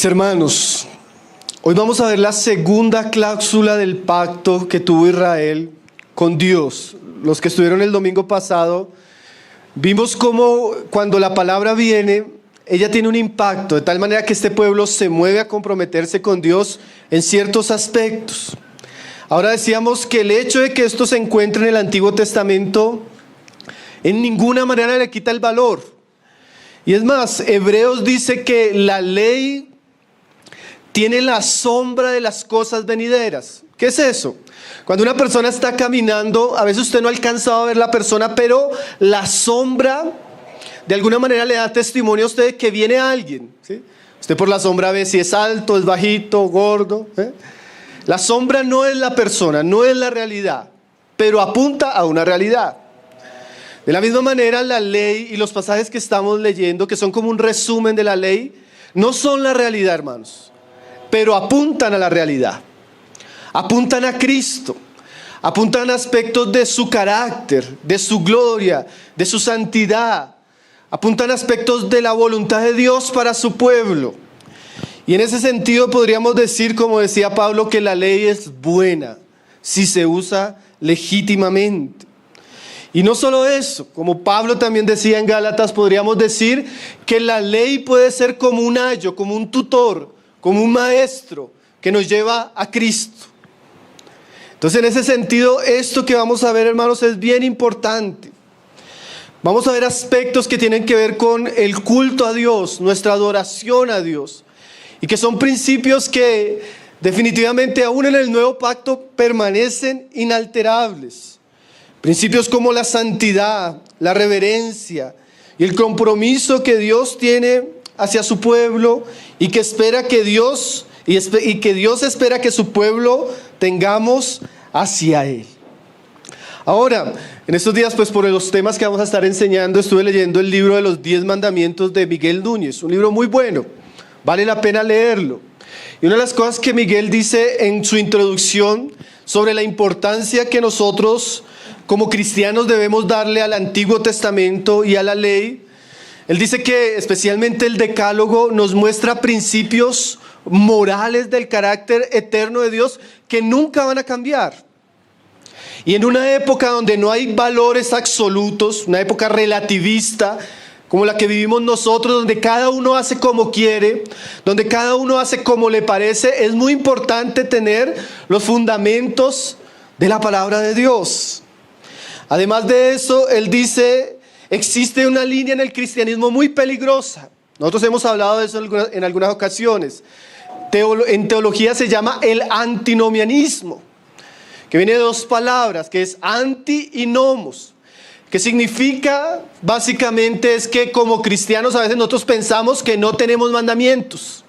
Mis hermanos, hoy vamos a ver la segunda cláusula del pacto que tuvo Israel con Dios. Los que estuvieron el domingo pasado, vimos cómo cuando la palabra viene, ella tiene un impacto, de tal manera que este pueblo se mueve a comprometerse con Dios en ciertos aspectos. Ahora decíamos que el hecho de que esto se encuentre en el Antiguo Testamento en ninguna manera le quita el valor. Y es más, Hebreos dice que la ley tiene la sombra de las cosas venideras. ¿Qué es eso? Cuando una persona está caminando, a veces usted no ha alcanzado a ver la persona, pero la sombra de alguna manera le da testimonio a usted de que viene alguien, ¿sí? Usted por la sombra ve si es alto, es bajito, gordo, ¿eh? La sombra no es la persona, no es la realidad, pero apunta a una realidad. De la misma manera, la ley y los pasajes que estamos leyendo, que son como un resumen de la ley, no son la realidad, hermanos, pero apuntan a la realidad. Apuntan a Cristo, apuntan a aspectos de su carácter, de su gloria, de su santidad. Apuntan a aspectos de la voluntad de Dios para su pueblo. Y en ese sentido podríamos decir, como decía Pablo, que la ley es buena si se usa legítimamente. Y no solo eso, como Pablo también decía en Gálatas, podríamos decir que la ley puede ser como un ayo, como un tutor, como un maestro que nos lleva a Cristo. Entonces, en ese sentido, esto que vamos a ver, hermanos, es bien importante. Vamos a ver aspectos que tienen que ver con el culto a Dios, nuestra adoración a Dios, y que son principios que definitivamente aún en el nuevo pacto permanecen inalterables. Principios como la santidad, la reverencia y el compromiso que Dios tiene hacia su pueblo y que espera que Dios espera que su pueblo tengamos hacia Él. Ahora, en estos días, pues por los temas que vamos a estar enseñando, estuve leyendo el libro de los 10 mandamientos de Miguel Núñez, un libro muy bueno, vale la pena leerlo. Y una de las cosas que Miguel dice en su introducción sobre la importancia que nosotros como cristianos debemos darle al Antiguo Testamento y a la ley, él dice que especialmente el Decálogo nos muestra principios morales del carácter eterno de Dios que nunca van a cambiar. Y en una época donde no hay valores absolutos, una época relativista como la que vivimos nosotros, donde cada uno hace como quiere, donde cada uno hace como le parece, es muy importante tener los fundamentos de la palabra de Dios. Además de eso, él dice, existe una línea en el cristianismo muy peligrosa. Nosotros hemos hablado de eso en algunas ocasiones. En teología se llama el antinomianismo, que viene de dos palabras, que es anti y nomos, que significa, básicamente, es que como cristianos a veces nosotros pensamos que no tenemos mandamientos.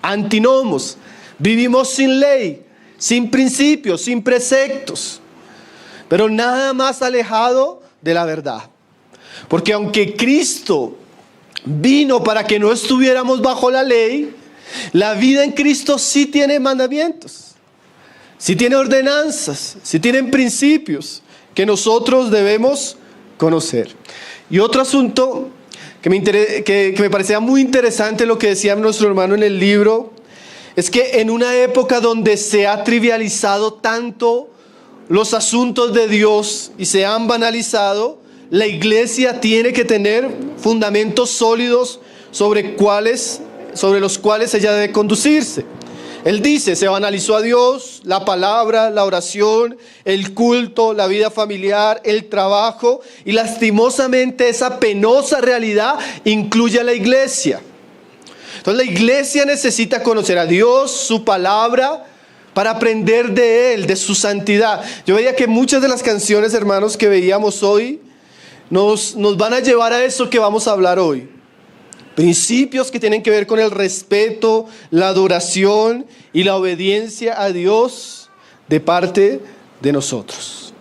Antinomos, vivimos sin ley, sin principios, sin preceptos, pero nada más alejado de la verdad. Porque aunque Cristo vino para que no estuviéramos bajo la ley, la vida en Cristo sí tiene mandamientos, sí tiene ordenanzas, sí tienen principios que nosotros debemos conocer. Y otro asunto que me parecía muy interesante lo que decía nuestro hermano en el libro, es que en una época donde se ha trivializado tanto los asuntos de Dios y se han banalizado, la iglesia tiene que tener fundamentos sólidos sobre los cuales ella debe conducirse. Él dice, se banalizó a Dios, la palabra, la oración, el culto, la vida familiar, el trabajo, y lastimosamente esa penosa realidad incluye a la iglesia. Entonces la iglesia necesita conocer a Dios, su palabra, para aprender de Él, de su santidad. Yo veía que muchas de las canciones, hermanos, que veíamos hoy, nos van a llevar a eso que vamos a hablar hoy. Principios que tienen que ver con el respeto, la adoración y la obediencia a Dios de parte de nosotros.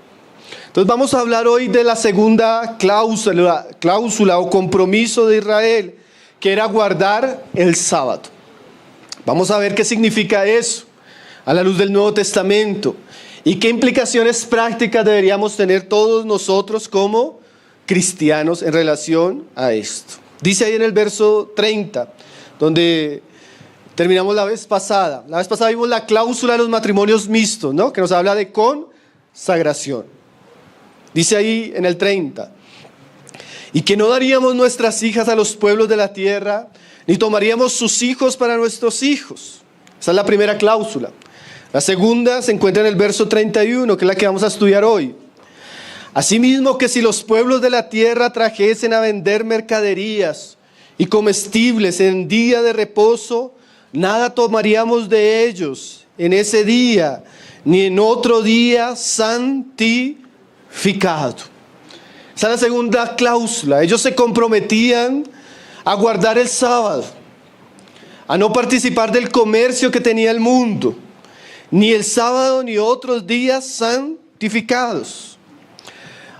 Entonces vamos a hablar hoy de la segunda cláusula o compromiso de Israel, que era guardar el sábado. Vamos a ver qué significa eso a la luz del Nuevo Testamento y qué implicaciones prácticas deberíamos tener todos nosotros como cristianos en relación a esto. Dice ahí en el verso 30, donde terminamos la vez pasada. La vez pasada vimos la cláusula de los matrimonios mixtos, ¿no? Que nos habla de consagración. Dice ahí en el 30, y que no daríamos nuestras hijas a los pueblos de la tierra, ni tomaríamos sus hijos para nuestros hijos. Esa es la primera cláusula. La segunda se encuentra en el verso 31, que es la que vamos a estudiar hoy. Asimismo que si los pueblos de la tierra trajesen a vender mercaderías y comestibles en día de reposo, nada tomaríamos de ellos en ese día, ni en otro día santificado. Esa es la segunda cláusula. Ellos se comprometían a guardar el sábado, a no participar del comercio que tenía el mundo, ni el sábado ni otros días santificados.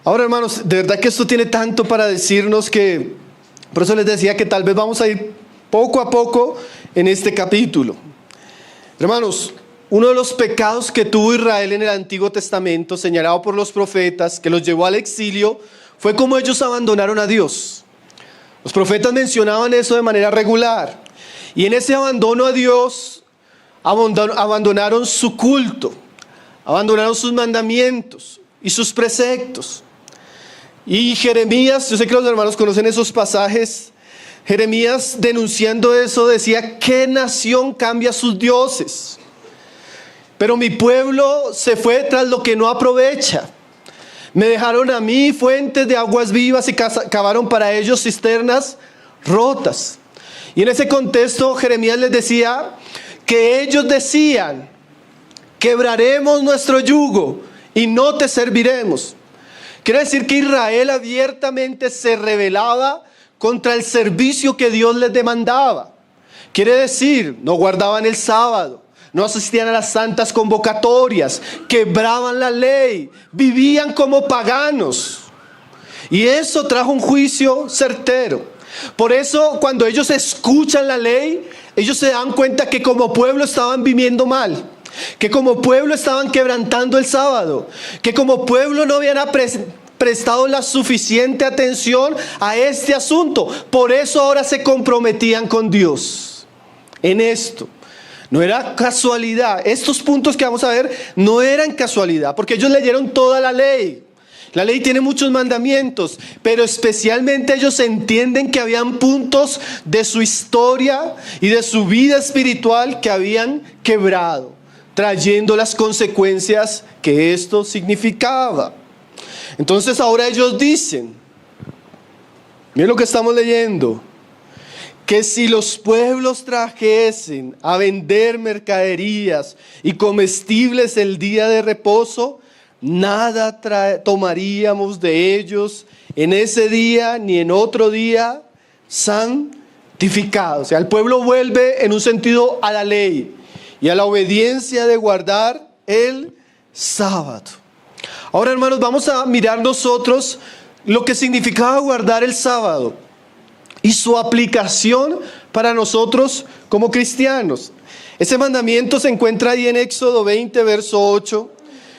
Ahora, hermanos, de verdad que esto tiene tanto para decirnos que, por eso les decía que tal vez vamos a ir poco a poco en este capítulo. Hermanos, uno de los pecados que tuvo Israel en el Antiguo Testamento, señalado por los profetas, que los llevó al exilio, fue cómo ellos abandonaron a Dios. Los profetas mencionaban eso de manera regular. Y en ese abandono a Dios, abandonaron su culto, abandonaron sus mandamientos y sus preceptos. Y Jeremías, yo sé que los hermanos conocen esos pasajes, Jeremías denunciando eso decía: ¿qué nación cambia sus dioses? Pero mi pueblo se fue tras lo que no aprovecha. Me dejaron a mí fuentes de aguas vivas y cavaron para ellos cisternas rotas. Y en ese contexto Jeremías les decía que ellos decían: quebraremos nuestro yugo y no te serviremos. Quiere decir que Israel abiertamente se rebelaba contra el servicio que Dios les demandaba. Quiere decir, no guardaban el sábado, no asistían a las santas convocatorias, quebraban la ley, vivían como paganos. Y eso trajo un juicio certero. Por eso, cuando ellos escuchan la ley, ellos se dan cuenta que como pueblo estaban viviendo mal, que como pueblo estaban quebrantando el sábado, que como pueblo no habían prestado la suficiente atención a este asunto. Por eso ahora se comprometían con Dios en esto. No era casualidad. Estos puntos que vamos a ver no eran casualidad, porque ellos leyeron toda la ley. La ley tiene muchos mandamientos, pero especialmente ellos entienden que habían puntos de su historia y de su vida espiritual que habían quebrado, trayendo las consecuencias que esto significaba. Entonces ahora ellos dicen, miren lo que estamos leyendo, que si los pueblos trajesen a vender mercaderías y comestibles el día de reposo, nada tomaríamos de ellos en ese día ni en otro día santificado. O sea, el pueblo vuelve en un sentido a la ley y a la obediencia de guardar el sábado. Ahora, hermanos, vamos a mirar nosotros lo que significaba guardar el sábado y su aplicación para nosotros como cristianos. Ese mandamiento se encuentra ahí en Éxodo 20, verso 8.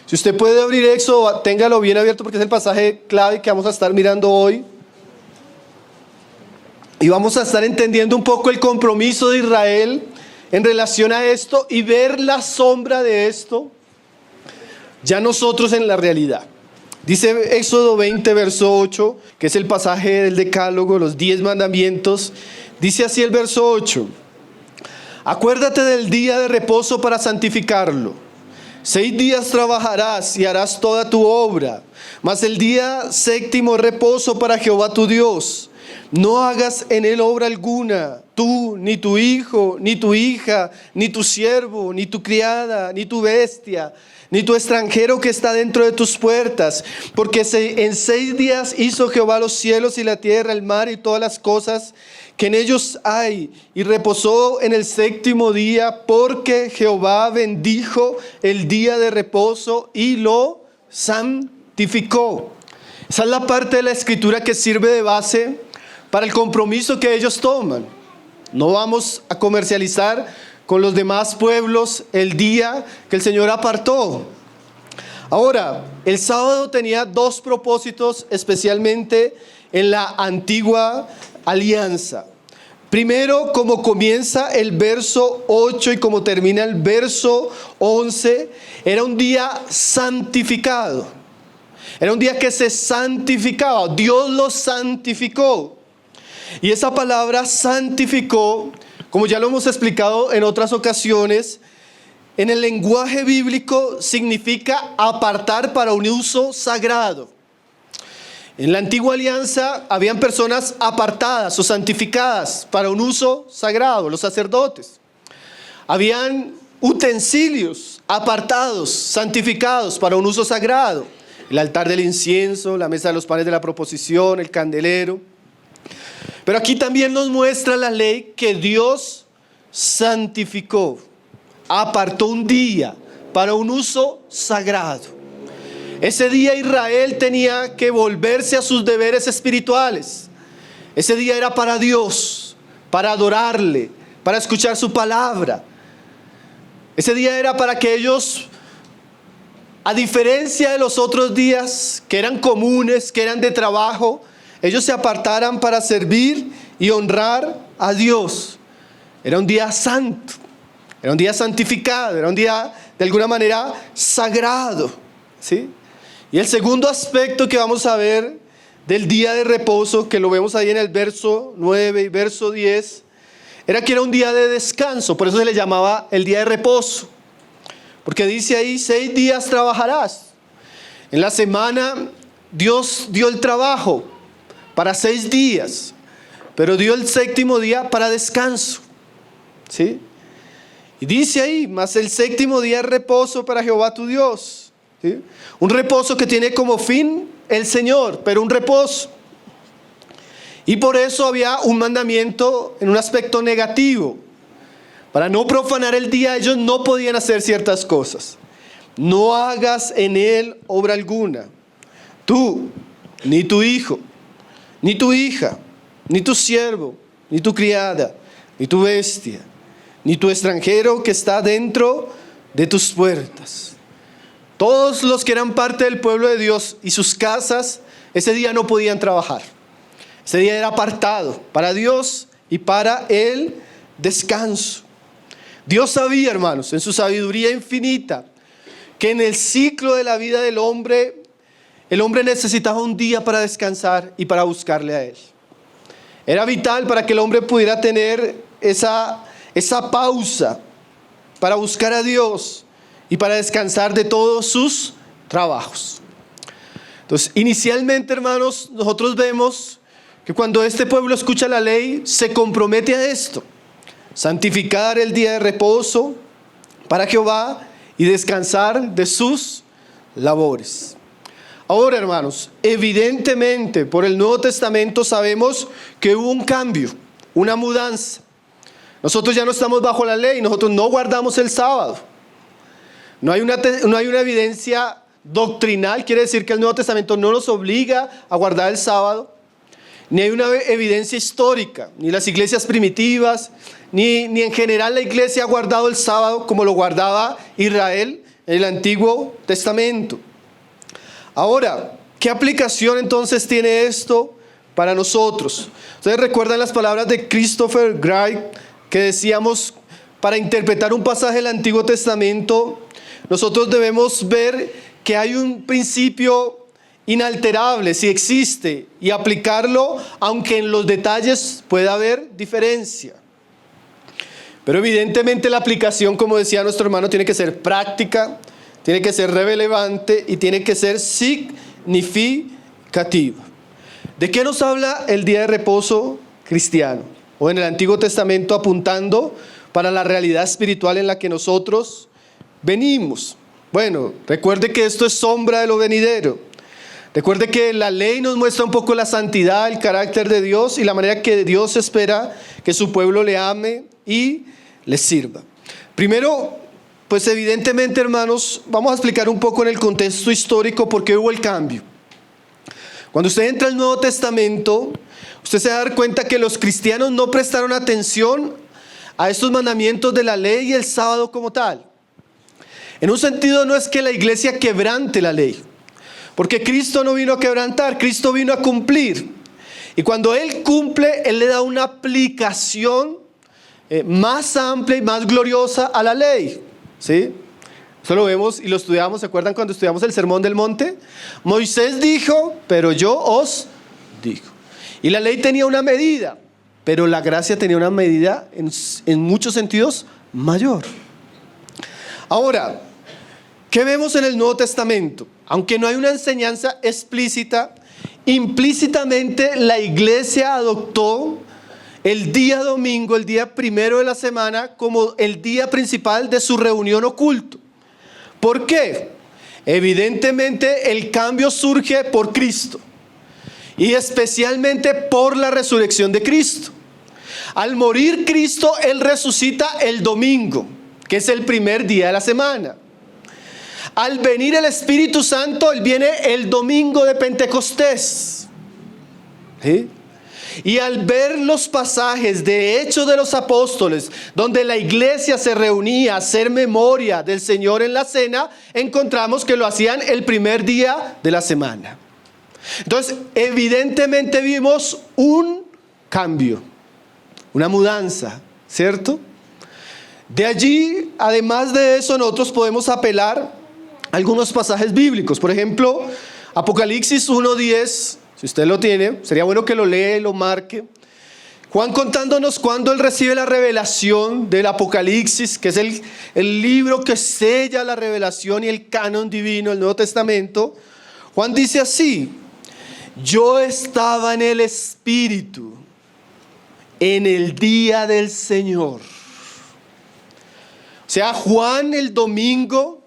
Si usted puede abrir Éxodo, téngalo bien abierto porque es el pasaje clave que vamos a estar mirando hoy. Y vamos a estar entendiendo un poco el compromiso de Israel en relación a esto y ver la sombra de esto ya nosotros en la realidad. Dice Éxodo 20, verso 8, que es el pasaje del Decálogo, los 10 mandamientos. Dice así el verso 8: acuérdate del día de reposo para santificarlo. 6 días trabajarás y harás toda tu obra, mas el día séptimo reposo para Jehová tu Dios. No hagas en él obra alguna, tú, ni tu hijo, ni tu hija, ni tu siervo, ni tu criada, ni tu bestia, ni tu extranjero que está dentro de tus puertas, porque en 6 días hizo Jehová los cielos y la tierra, el mar y todas las cosas que en ellos hay, y reposó en el séptimo día, porque Jehová bendijo el día de reposo y lo santificó. Esa es la parte de la escritura que sirve de base para el compromiso que ellos toman. No vamos a comercializar con los demás pueblos el día que el Señor apartó. Ahora, el sábado tenía 2 propósitos, especialmente en la antigua alianza. Primero, como comienza el verso 8 y como termina el verso 11, era un día santificado. Era un día que se santificaba. Dios lo santificó. Y esa palabra santificó, como ya lo hemos explicado en otras ocasiones, en el lenguaje bíblico significa apartar para un uso sagrado. En la antigua alianza habían personas apartadas o santificadas para un uso sagrado, los sacerdotes. Habían utensilios apartados, santificados para un uso sagrado. El altar del incienso, la mesa de los panes de la proposición, el candelero. Pero aquí también nos muestra la ley que Dios santificó, apartó un día para un uso sagrado. Ese día Israel tenía que volverse a sus deberes espirituales. Ese día era para Dios, para adorarle, para escuchar su palabra. Ese día era para que ellos, a diferencia de los otros días que eran comunes, que eran de trabajo, ellos se apartaran para servir y honrar a Dios. Era un día santo, era un día santificado, era un día de alguna manera sagrado, ¿sí? Y el segundo aspecto que vamos a ver del día de reposo, que lo vemos ahí en el verso 9 y verso 10, era que era un día de descanso. Por eso se le llamaba el día de reposo, porque dice ahí 6 días trabajarás. En la semana Dios dio el trabajo para 6 días, pero dio el 7º día para descanso, ¿sí? Y dice ahí, mas el 7º día es reposo para Jehová tu Dios, ¿sí? Un reposo que tiene como fin el Señor, pero un reposo. Y por eso había un mandamiento en un aspecto negativo. Para no profanar el día, ellos no podían hacer ciertas cosas. No hagas en él obra alguna, tú, ni tu hijo, ni tu hija, ni tu siervo, ni tu criada, ni tu bestia, ni tu extranjero que está dentro de tus puertas. Todos los que eran parte del pueblo de Dios y sus casas, ese día no podían trabajar. Ese día era apartado para Dios y para el descanso. Dios sabía, hermanos, en su sabiduría infinita, que en el ciclo de la vida del hombre, el hombre necesitaba un día para descansar y para buscarle a Él. Era vital para que el hombre pudiera tener esa pausa para buscar a Dios y para descansar de todos sus trabajos. Entonces, inicialmente, hermanos, nosotros vemos que cuando este pueblo escucha la ley, se compromete a esto: santificar el día de reposo para Jehová y descansar de sus labores. Ahora, hermanos, evidentemente por el Nuevo Testamento sabemos que hubo un cambio, una mudanza. Nosotros ya no estamos bajo la ley, nosotros no guardamos el sábado. No hay una evidencia doctrinal, quiere decir que el Nuevo Testamento no nos obliga a guardar el sábado. Ni hay una evidencia histórica, ni las iglesias primitivas, ni en general la iglesia ha guardado el sábado como lo guardaba Israel en el Antiguo Testamento. Ahora, ¿qué aplicación entonces tiene esto para nosotros? Ustedes recuerdan las palabras de Christopher Wright que decíamos, para interpretar un pasaje del Antiguo Testamento, nosotros debemos ver que hay un principio inalterable, si existe, y aplicarlo, aunque en los detalles pueda haber diferencia. Pero evidentemente la aplicación, como decía nuestro hermano, tiene que ser práctica, tiene que ser relevante y tiene que ser significativa. ¿De qué nos habla el día de reposo cristiano? O en el Antiguo Testamento, apuntando para la realidad espiritual en la que nosotros venimos. Bueno, recuerde que esto es sombra de lo venidero. Recuerde que la ley nos muestra un poco la santidad, el carácter de Dios y la manera que Dios espera que su pueblo le ame y le sirva. Primero, pues evidentemente, hermanos, vamos a explicar un poco en el contexto histórico por qué hubo el cambio. Cuando usted entra al Nuevo Testamento, usted se va a dar cuenta que los cristianos no prestaron atención a estos mandamientos de la ley y el sábado como tal. En un sentido, no es que la iglesia quebrante la ley, porque Cristo no vino a quebrantar, Cristo vino a cumplir. Y cuando Él cumple, Él le da una aplicación más amplia y más gloriosa a la ley, ¿sí? Eso lo vemos y lo estudiamos. ¿Se acuerdan cuando estudiamos el Sermón del Monte? Moisés dijo, pero yo os digo. Y la ley tenía una medida, pero la gracia tenía una medida en muchos sentidos mayor. Ahora, ¿qué vemos en el Nuevo Testamento? Aunque no hay una enseñanza explícita, implícitamente la iglesia adoptó el día domingo, el día primero de la semana, como el día principal de su reunión o culto. ¿Por qué? Evidentemente el cambio surge por Cristo y especialmente por la resurrección de Cristo. Al morir Cristo, Él resucita el domingo, que es el primer día de la semana. Al venir el Espíritu Santo, Él viene el domingo de Pentecostés. ¿Sí? Y al ver los pasajes de Hechos de los Apóstoles, donde la iglesia se reunía a hacer memoria del Señor en la cena, encontramos que lo hacían el primer día de la semana. Entonces, evidentemente vimos un cambio, una mudanza, ¿cierto? De allí, además de eso, nosotros podemos apelar a algunos pasajes bíblicos. Por ejemplo, Apocalipsis 1:10. Si usted lo tiene, sería bueno que lo lea y lo marque. Juan contándonos cuando él recibe la revelación del Apocalipsis, que es el libro que sella la revelación y el canon divino, el Nuevo Testamento. Juan dice así: yo estaba en el Espíritu en el día del Señor. O sea, Juan el domingo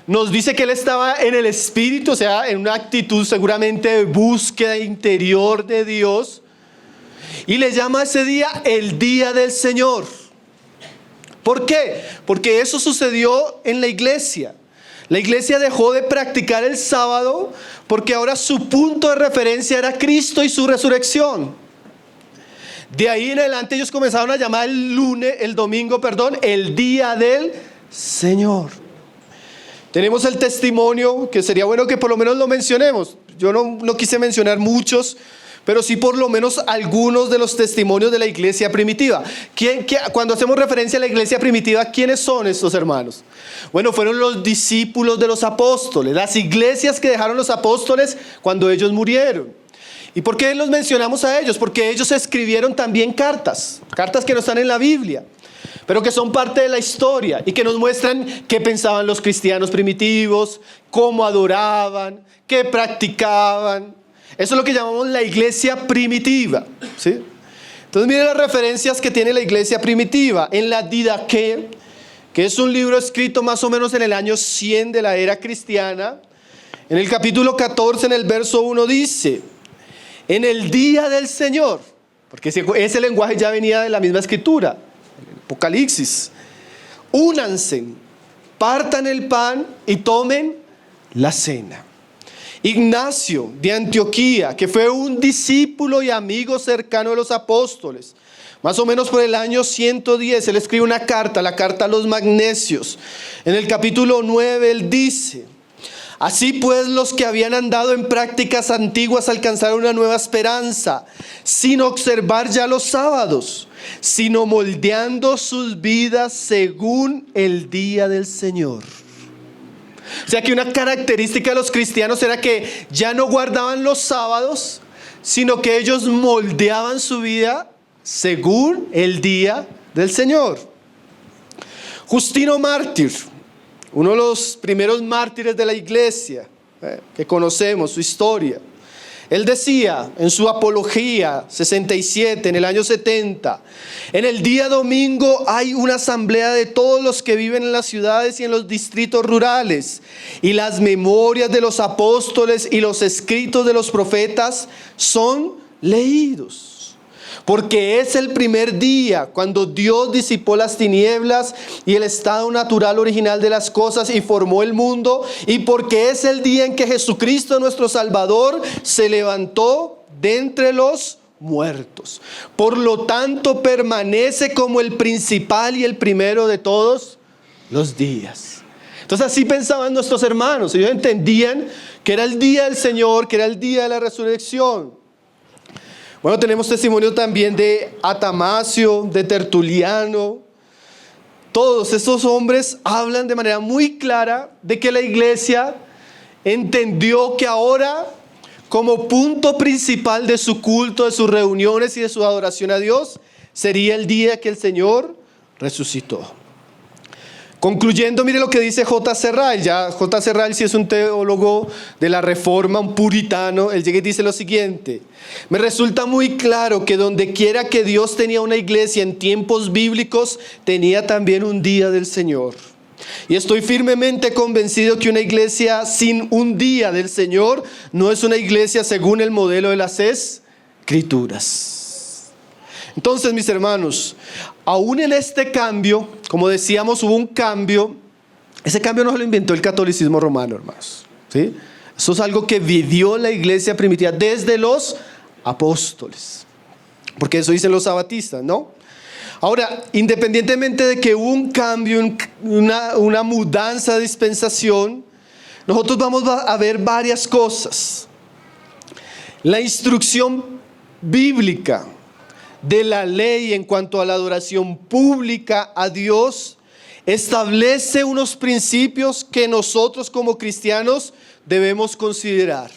nos dice que él estaba en el Espíritu, o sea, en una actitud seguramente de búsqueda interior de Dios. Y le llama a ese día el día del Señor. ¿Por qué? Porque eso sucedió en la iglesia. La iglesia dejó de practicar el sábado porque ahora su punto de referencia era Cristo y su resurrección. De ahí en adelante ellos comenzaron a llamar el domingo, el día del Señor. Tenemos el testimonio, que sería bueno que por lo menos lo mencionemos. Yo no quise mencionar muchos, pero sí por lo menos algunos de los testimonios de la iglesia primitiva. Cuando hacemos referencia a la iglesia primitiva, ¿quiénes son estos hermanos? Bueno, fueron los discípulos de los apóstoles, las iglesias que dejaron los apóstoles cuando ellos murieron. ¿Y por qué los mencionamos a ellos? Porque ellos escribieron también cartas que no están en la Biblia, pero que son parte de la historia y que nos muestran qué pensaban los cristianos primitivos, cómo adoraban, qué practicaban. Eso es lo que llamamos la iglesia primitiva, ¿sí? Entonces miren las referencias que tiene la iglesia primitiva. En la Didaqué, que es un libro escrito más o menos en el año 100 de la era cristiana, en el capítulo 14, en el verso 1 dice: en el día del Señor, porque ese lenguaje ya venía de la misma escritura, Apocalipsis, únanse, partan el pan y tomen la cena. Ignacio de Antioquía, que fue un discípulo y amigo cercano de los apóstoles, más o menos por el año 110, él escribe una carta, la carta a los Magnesios. En el capítulo 9 él dice: así pues, los que habían andado en prácticas antiguas alcanzaron una nueva esperanza, sin observar ya los sábados, sino moldeando sus vidas según el día del Señor. O sea que una característica de los cristianos era que ya no guardaban los sábados, sino que ellos moldeaban su vida según el día del Señor. Justino Mártir, uno de los primeros mártires de la iglesia, que conocemos su historia. Él decía en su Apología 67, en el año 70, en el día domingo hay una asamblea de todos los que viven en las ciudades y en los distritos rurales, y las memorias de los apóstoles y los escritos de los profetas son leídos. Porque es el primer día cuando Dios disipó las tinieblas y el estado natural original de las cosas y formó el mundo, y porque es el día en que Jesucristo nuestro Salvador se levantó de entre los muertos. Por lo tanto, permanece como el principal y el primero de todos los días. Entonces así pensaban nuestros hermanos. Ellos entendían que era el día del Señor, que era el día de la resurrección. Bueno, tenemos testimonio también de Atanasio, de Tertuliano. Todos estos hombres hablan de manera muy clara de que la iglesia entendió que ahora, como punto principal de su culto, de sus reuniones y de su adoración a Dios, sería el día que el Señor resucitó. Concluyendo, mire lo que dice J.C. Ryle. Ya J.C. Ryle sí es un teólogo de la Reforma, un puritano. Él llega y dice lo siguiente: me resulta muy claro que donde quiera que Dios tenía una iglesia en tiempos bíblicos, tenía también un día del Señor. Y estoy firmemente convencido que una iglesia sin un día del Señor no es una iglesia según el modelo de las Escrituras. Entonces, mis hermanos, aún en este cambio, como decíamos, hubo un cambio. Ese cambio no se lo inventó el catolicismo romano, hermanos, ¿sí? Eso es algo que vivió la iglesia primitiva desde los apóstoles, porque eso dicen los sabatistas, ¿no? Ahora, independientemente de que hubo un cambio, una mudanza de dispensación, nosotros vamos a ver varias cosas. La instrucción bíblica de la ley en cuanto a la adoración pública a Dios establece unos principios que nosotros como cristianos debemos considerar.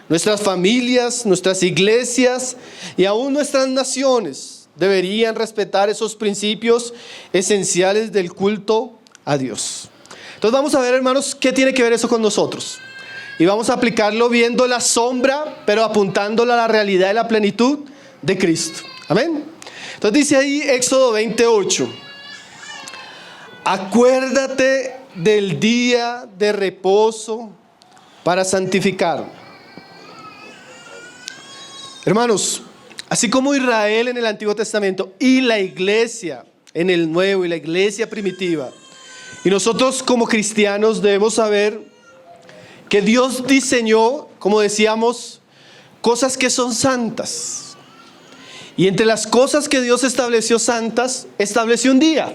Nuestras familias, nuestras iglesias y aún nuestras naciones deberían respetar esos principios esenciales del culto a Dios. Entonces vamos a ver, hermanos, qué tiene que ver eso con nosotros. Y vamos a aplicarlo viendo la sombra, pero apuntándolo a la realidad y la plenitud de Cristo. Amén. Entonces dice ahí Éxodo 28: acuérdate del día de reposo para santificarlo. Hermanos, así como Israel en el Antiguo Testamento y la iglesia en el Nuevo y la iglesia primitiva, y nosotros como cristianos debemos saber que Dios diseñó, como decíamos, cosas que son santas. Y entre las cosas que Dios estableció santas, estableció un día.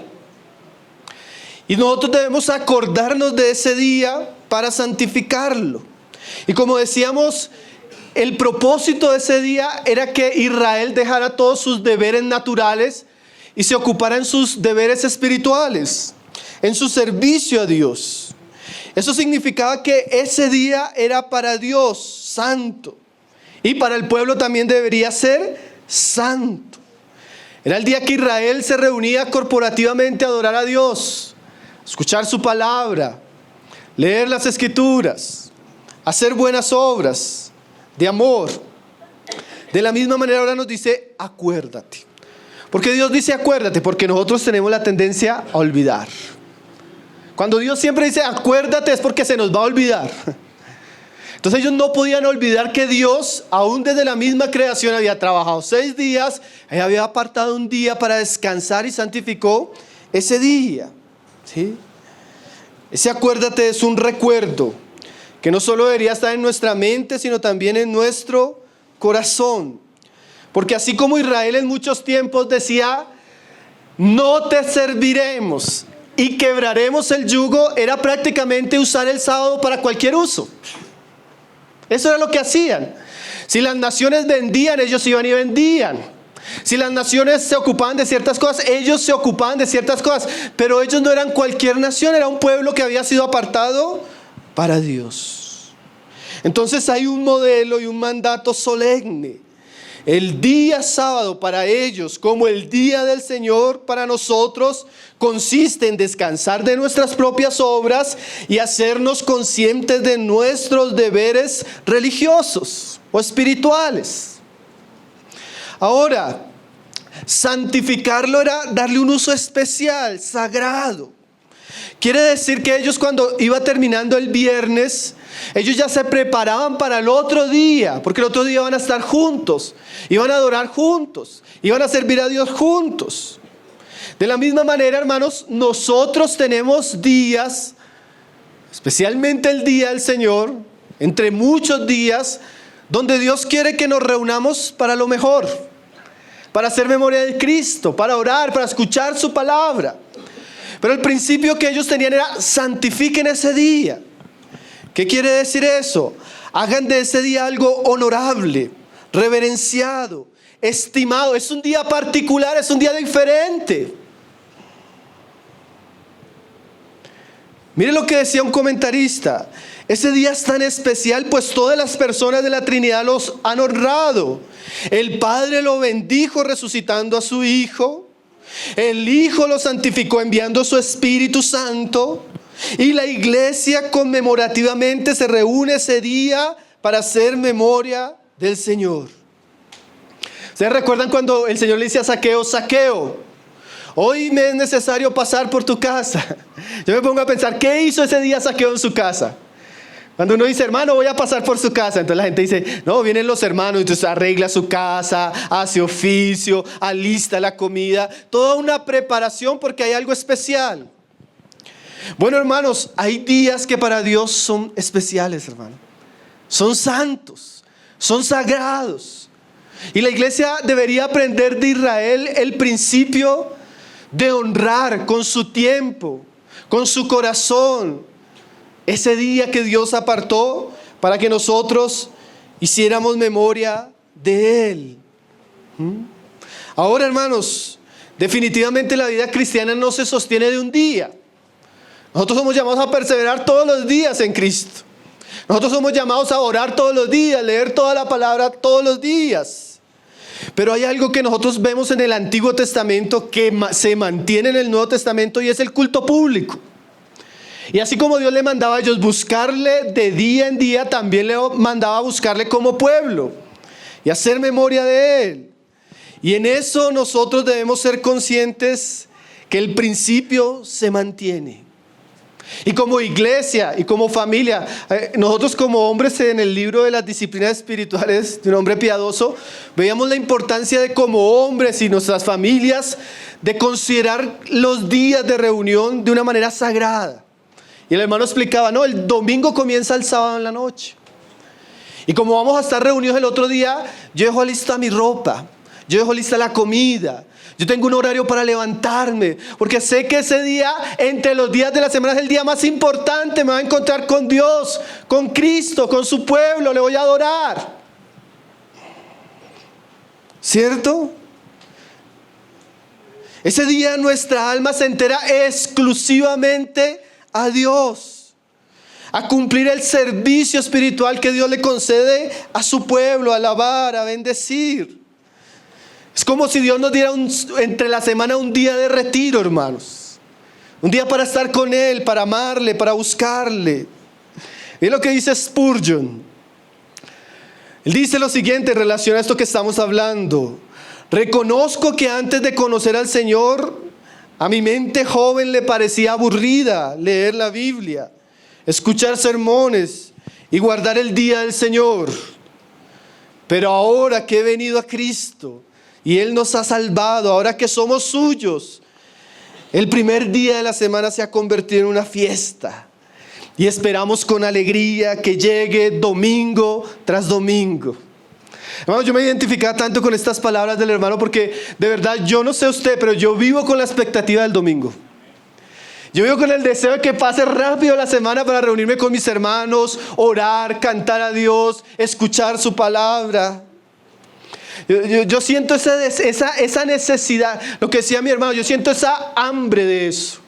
Y nosotros debemos acordarnos de ese día para santificarlo. Y como decíamos, el propósito de ese día era que Israel dejara todos sus deberes naturales y se ocupara en sus deberes espirituales, en su servicio a Dios. Eso significaba que ese día era para Dios santo. Y para el pueblo también debería ser santo. Era el día que Israel se reunía corporativamente a adorar a Dios, escuchar su palabra, leer las escrituras, hacer buenas obras de amor. De la misma manera ahora nos dice acuérdate. ¿Por qué Dios dice acuérdate? Porque nosotros tenemos la tendencia a olvidar. Cuando Dios siempre dice acuérdate es porque se nos va a olvidar. Entonces ellos no podían olvidar que Dios, aún desde la misma creación, había trabajado 6 días, y había apartado un día para descansar y santificó ese día, ¿sí? Ese acuérdate es un recuerdo que no solo debería estar en nuestra mente, sino también en nuestro corazón. Porque así como Israel en muchos tiempos decía, no te serviremos y quebraremos el yugo, era prácticamente usar el sábado para cualquier uso. Eso era lo que hacían. Si las naciones vendían, ellos iban y vendían. Si las naciones se ocupaban de ciertas cosas, ellos se ocupaban de ciertas cosas. Pero ellos no eran cualquier nación, era un pueblo que había sido apartado para Dios. Entonces hay un modelo y un mandato solemne. El día sábado para ellos, como el día del Señor para nosotros, consiste en descansar de nuestras propias obras y hacernos conscientes de nuestros deberes religiosos o espirituales. Ahora, santificarlo era darle un uso especial, sagrado. Quiere decir que ellos, cuando iba terminando el viernes, ellos ya se preparaban para el otro día, porque el otro día iban a estar juntos, iban a adorar juntos, iban a servir a Dios juntos. De la misma manera, hermanos, nosotros tenemos días, especialmente el día del Señor, entre muchos días, donde Dios quiere que nos reunamos para lo mejor, para hacer memoria de Cristo, para orar, para escuchar su palabra. Pero el principio que ellos tenían era: santifiquen ese día. ¿Qué quiere decir eso? Hagan de ese día algo honorable, reverenciado, estimado, es un día particular, es un día diferente. Mire lo que decía un comentarista: ese día es tan especial, pues todas las personas de la Trinidad los han honrado. El Padre lo bendijo resucitando a su Hijo. El Hijo lo santificó enviando su Espíritu Santo. Y la iglesia conmemorativamente se reúne ese día para hacer memoria del Señor. ¿Ustedes recuerdan cuando el Señor le dice a Zaqueo: Zaqueo, hoy me es necesario pasar por tu casa? Yo me pongo a pensar, ¿qué hizo ese día Zaqueo en su casa? Cuando uno dice, hermano, voy a pasar por su casa, entonces la gente dice, no, vienen los hermanos, entonces arregla su casa, hace oficio, alista la comida, toda una preparación porque hay algo especial. Bueno, hermanos, hay días que para Dios son especiales, hermano. Son santos, son sagrados. Y la iglesia debería aprender de Israel el principio de honrar con su tiempo, con su corazón, ese día que Dios apartó para que nosotros hiciéramos memoria de Él. Ahora, hermanos, definitivamente la vida cristiana no se sostiene de un día. Nosotros somos llamados a perseverar todos los días en Cristo. Nosotros somos llamados a orar todos los días, leer toda la palabra todos los días. Pero hay algo que nosotros vemos en el Antiguo Testamento que se mantiene en el Nuevo Testamento, y es el culto público. Y así como Dios le mandaba a ellos buscarle de día en día, también le mandaba a buscarle como pueblo y hacer memoria de Él. Y en eso nosotros debemos ser conscientes que el principio se mantiene. Y como iglesia y como familia, nosotros como hombres, en el libro de las disciplinas espirituales de un hombre piadoso, veíamos la importancia de, como hombres y nuestras familias, de considerar los días de reunión de una manera sagrada. Y el hermano explicaba, no, el domingo comienza el sábado en la noche. Y como vamos a estar reunidos el otro día, yo dejo lista mi ropa, yo dejo lista la comida, yo tengo un horario para levantarme, porque sé que ese día, entre los días de la semana, es el día más importante. Me voy a encontrar con Dios, con Cristo, con su pueblo, le voy a adorar. ¿Cierto? Ese día nuestra alma se entera exclusivamente a Dios, a cumplir el servicio espiritual que Dios le concede a su pueblo, a alabar, a bendecir. Es como si Dios nos diera entre la semana un día de retiro, hermanos. Un día para estar con Él, para amarle, para buscarle. Es lo que dice Spurgeon. Él dice lo siguiente en relación a esto que estamos hablando: reconozco que antes de conocer al Señor, a mi mente joven le parecía aburrida leer la Biblia, escuchar sermones y guardar el día del Señor. Pero ahora que he venido a Cristo y Él nos ha salvado, ahora que somos suyos, el primer día de la semana se ha convertido en una fiesta. Y esperamos con alegría que llegue domingo tras domingo. Hermano, yo me identificaba tanto con estas palabras del hermano, porque de verdad, yo no sé usted, pero yo vivo con la expectativa del domingo. Yo vivo con el deseo de que pase rápido la semana para reunirme con mis hermanos, orar, cantar a Dios, escuchar su palabra. Yo siento esa necesidad, lo que decía mi hermano, yo siento esa hambre de eso.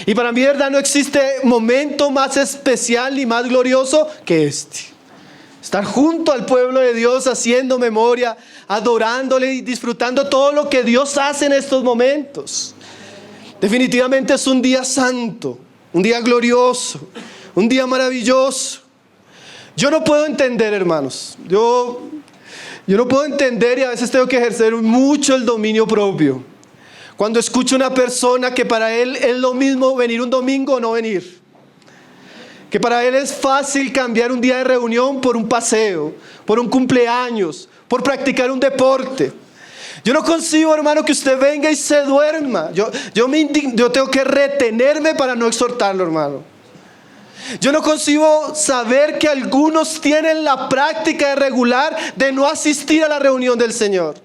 Y para mí, de verdad, no existe momento más especial ni más glorioso que este. Estar junto al pueblo de Dios, haciendo memoria, adorándole y disfrutando todo lo que Dios hace en estos momentos. Definitivamente es un día santo, un día glorioso, un día maravilloso. Yo no puedo entender, hermanos. Yo no puedo entender, y a veces tengo que ejercer mucho el dominio propio, cuando escucho a una persona que para él es lo mismo venir un domingo o no venir. Que para él es fácil cambiar un día de reunión por un paseo, por un cumpleaños, por practicar un deporte. Yo no concibo, hermano, que usted venga y se duerma. Yo tengo que retenerme para no exhortarlo, hermano. Yo no concibo saber que algunos tienen la práctica regular de no asistir a la reunión del Señor.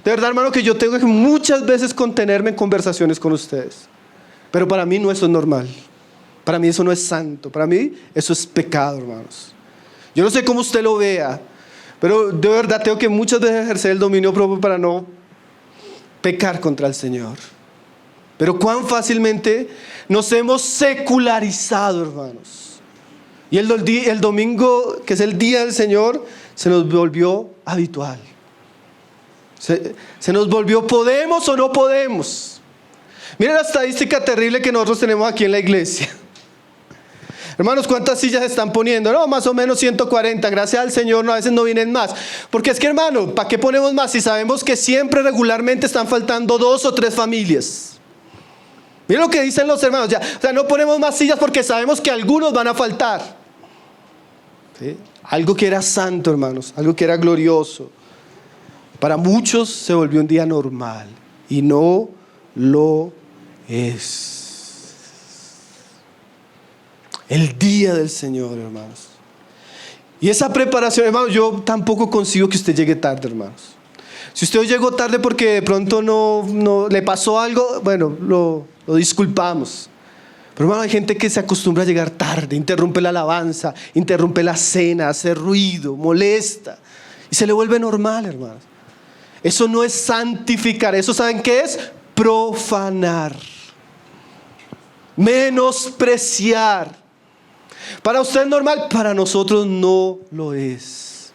De verdad, hermano, que yo tengo que muchas veces contenerme en conversaciones con ustedes. Pero para mí no, eso es normal. Para mí eso no es santo. Para mí eso es pecado, hermanos. Yo no sé cómo usted lo vea, Pero de verdad tengo que muchas veces ejercer el dominio propio para no pecar contra el Señor. Pero cuán fácilmente nos hemos secularizado, hermanos. Y el domingo, que es el día del Señor, se nos volvió habitual. Se nos volvió, ¿podemos o no podemos? Miren la estadística terrible que nosotros tenemos aquí en la iglesia. Hermanos, ¿cuántas sillas están poniendo? No, más o menos 140. Gracias al Señor, no, a veces no vienen más. Porque es que, hermano, ¿para qué ponemos más si sabemos que siempre regularmente están faltando 2 o 3 familias? Miren lo que dicen los hermanos. O sea, no ponemos más sillas porque sabemos que algunos van a faltar. ¿Sí? Algo que era santo, hermanos, algo que era glorioso, para muchos se volvió un día normal y no lo es. El día del Señor, hermanos. Y esa preparación, hermanos, yo tampoco consigo que usted llegue tarde, hermanos. Si usted llegó tarde porque de pronto no le pasó algo, bueno, lo disculpamos. Pero, hermano, hay gente que se acostumbra a llegar tarde, interrumpe la alabanza, interrumpe la cena, hace ruido, molesta. Y se le vuelve normal, hermanos. Eso no es santificar, eso ¿saben qué es? Profanar. Menospreciar. Para usted es normal, para nosotros no lo es.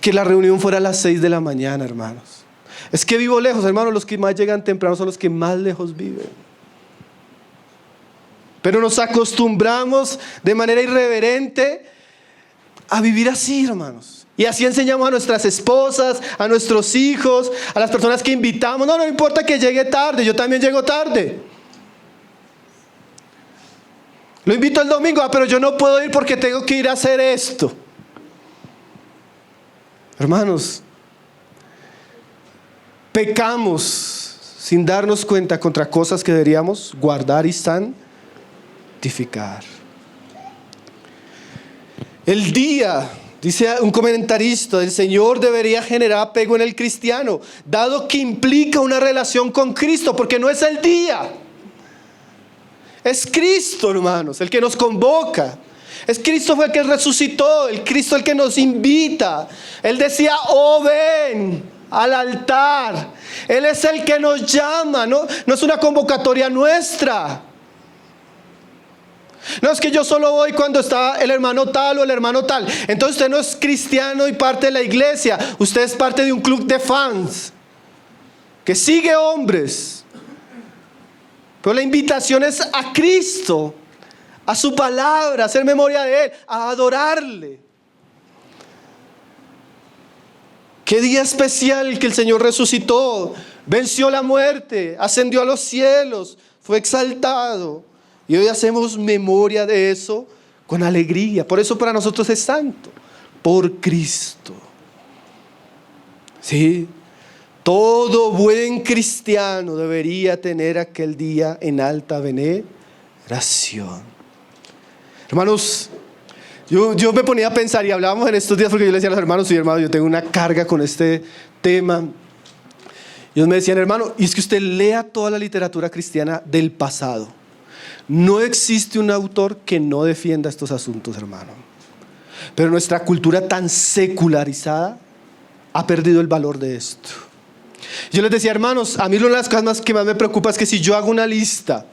Que la reunión fuera a las 6 de la mañana, hermanos. Es que vivo lejos, hermanos, los que más llegan temprano son los que más lejos viven. Pero nos acostumbramos de manera irreverente a vivir así, hermanos. Y así enseñamos a nuestras esposas, a nuestros hijos, a las personas que invitamos. No importa que llegue tarde, yo también llego tarde. Lo invito el domingo, pero yo no puedo ir porque tengo que ir a hacer esto. Hermanos, pecamos sin darnos cuenta contra cosas que deberíamos guardar y santificar. El día, dice un comentarista, del Señor debería generar apego en el cristiano, dado que implica una relación con Cristo, porque no es el día. Es Cristo, hermanos, el que nos convoca. Es Cristo fue el que resucitó, el Cristo el que nos invita. Él decía, oh ven al altar. Él es el que nos llama, no es una convocatoria nuestra. No es que yo solo voy cuando está el hermano tal o el hermano tal. Entonces usted no es cristiano y parte de la iglesia. Usted es parte de un club de fans que sigue hombres. Pero la invitación es a Cristo, a su palabra, a hacer memoria de Él, a adorarle. Qué día especial que el Señor resucitó, venció la muerte, ascendió a los cielos, fue exaltado. Y hoy hacemos memoria de eso con alegría. Por eso para nosotros es santo, por Cristo. ¿Sí? Todo buen cristiano debería tener aquel día en alta veneración. Hermanos, yo me ponía a pensar y hablábamos en estos días porque yo le decía a los hermanos, sí, hermano, yo tengo una carga con este tema. Y ellos me decían, hermano, y es que usted lea toda la literatura cristiana del pasado. No existe un autor que no defienda estos asuntos, hermano. Pero nuestra cultura tan secularizada ha perdido el valor de esto. Yo les decía, hermanos, a mí una de las cosas que más me preocupa es que si yo hago una lista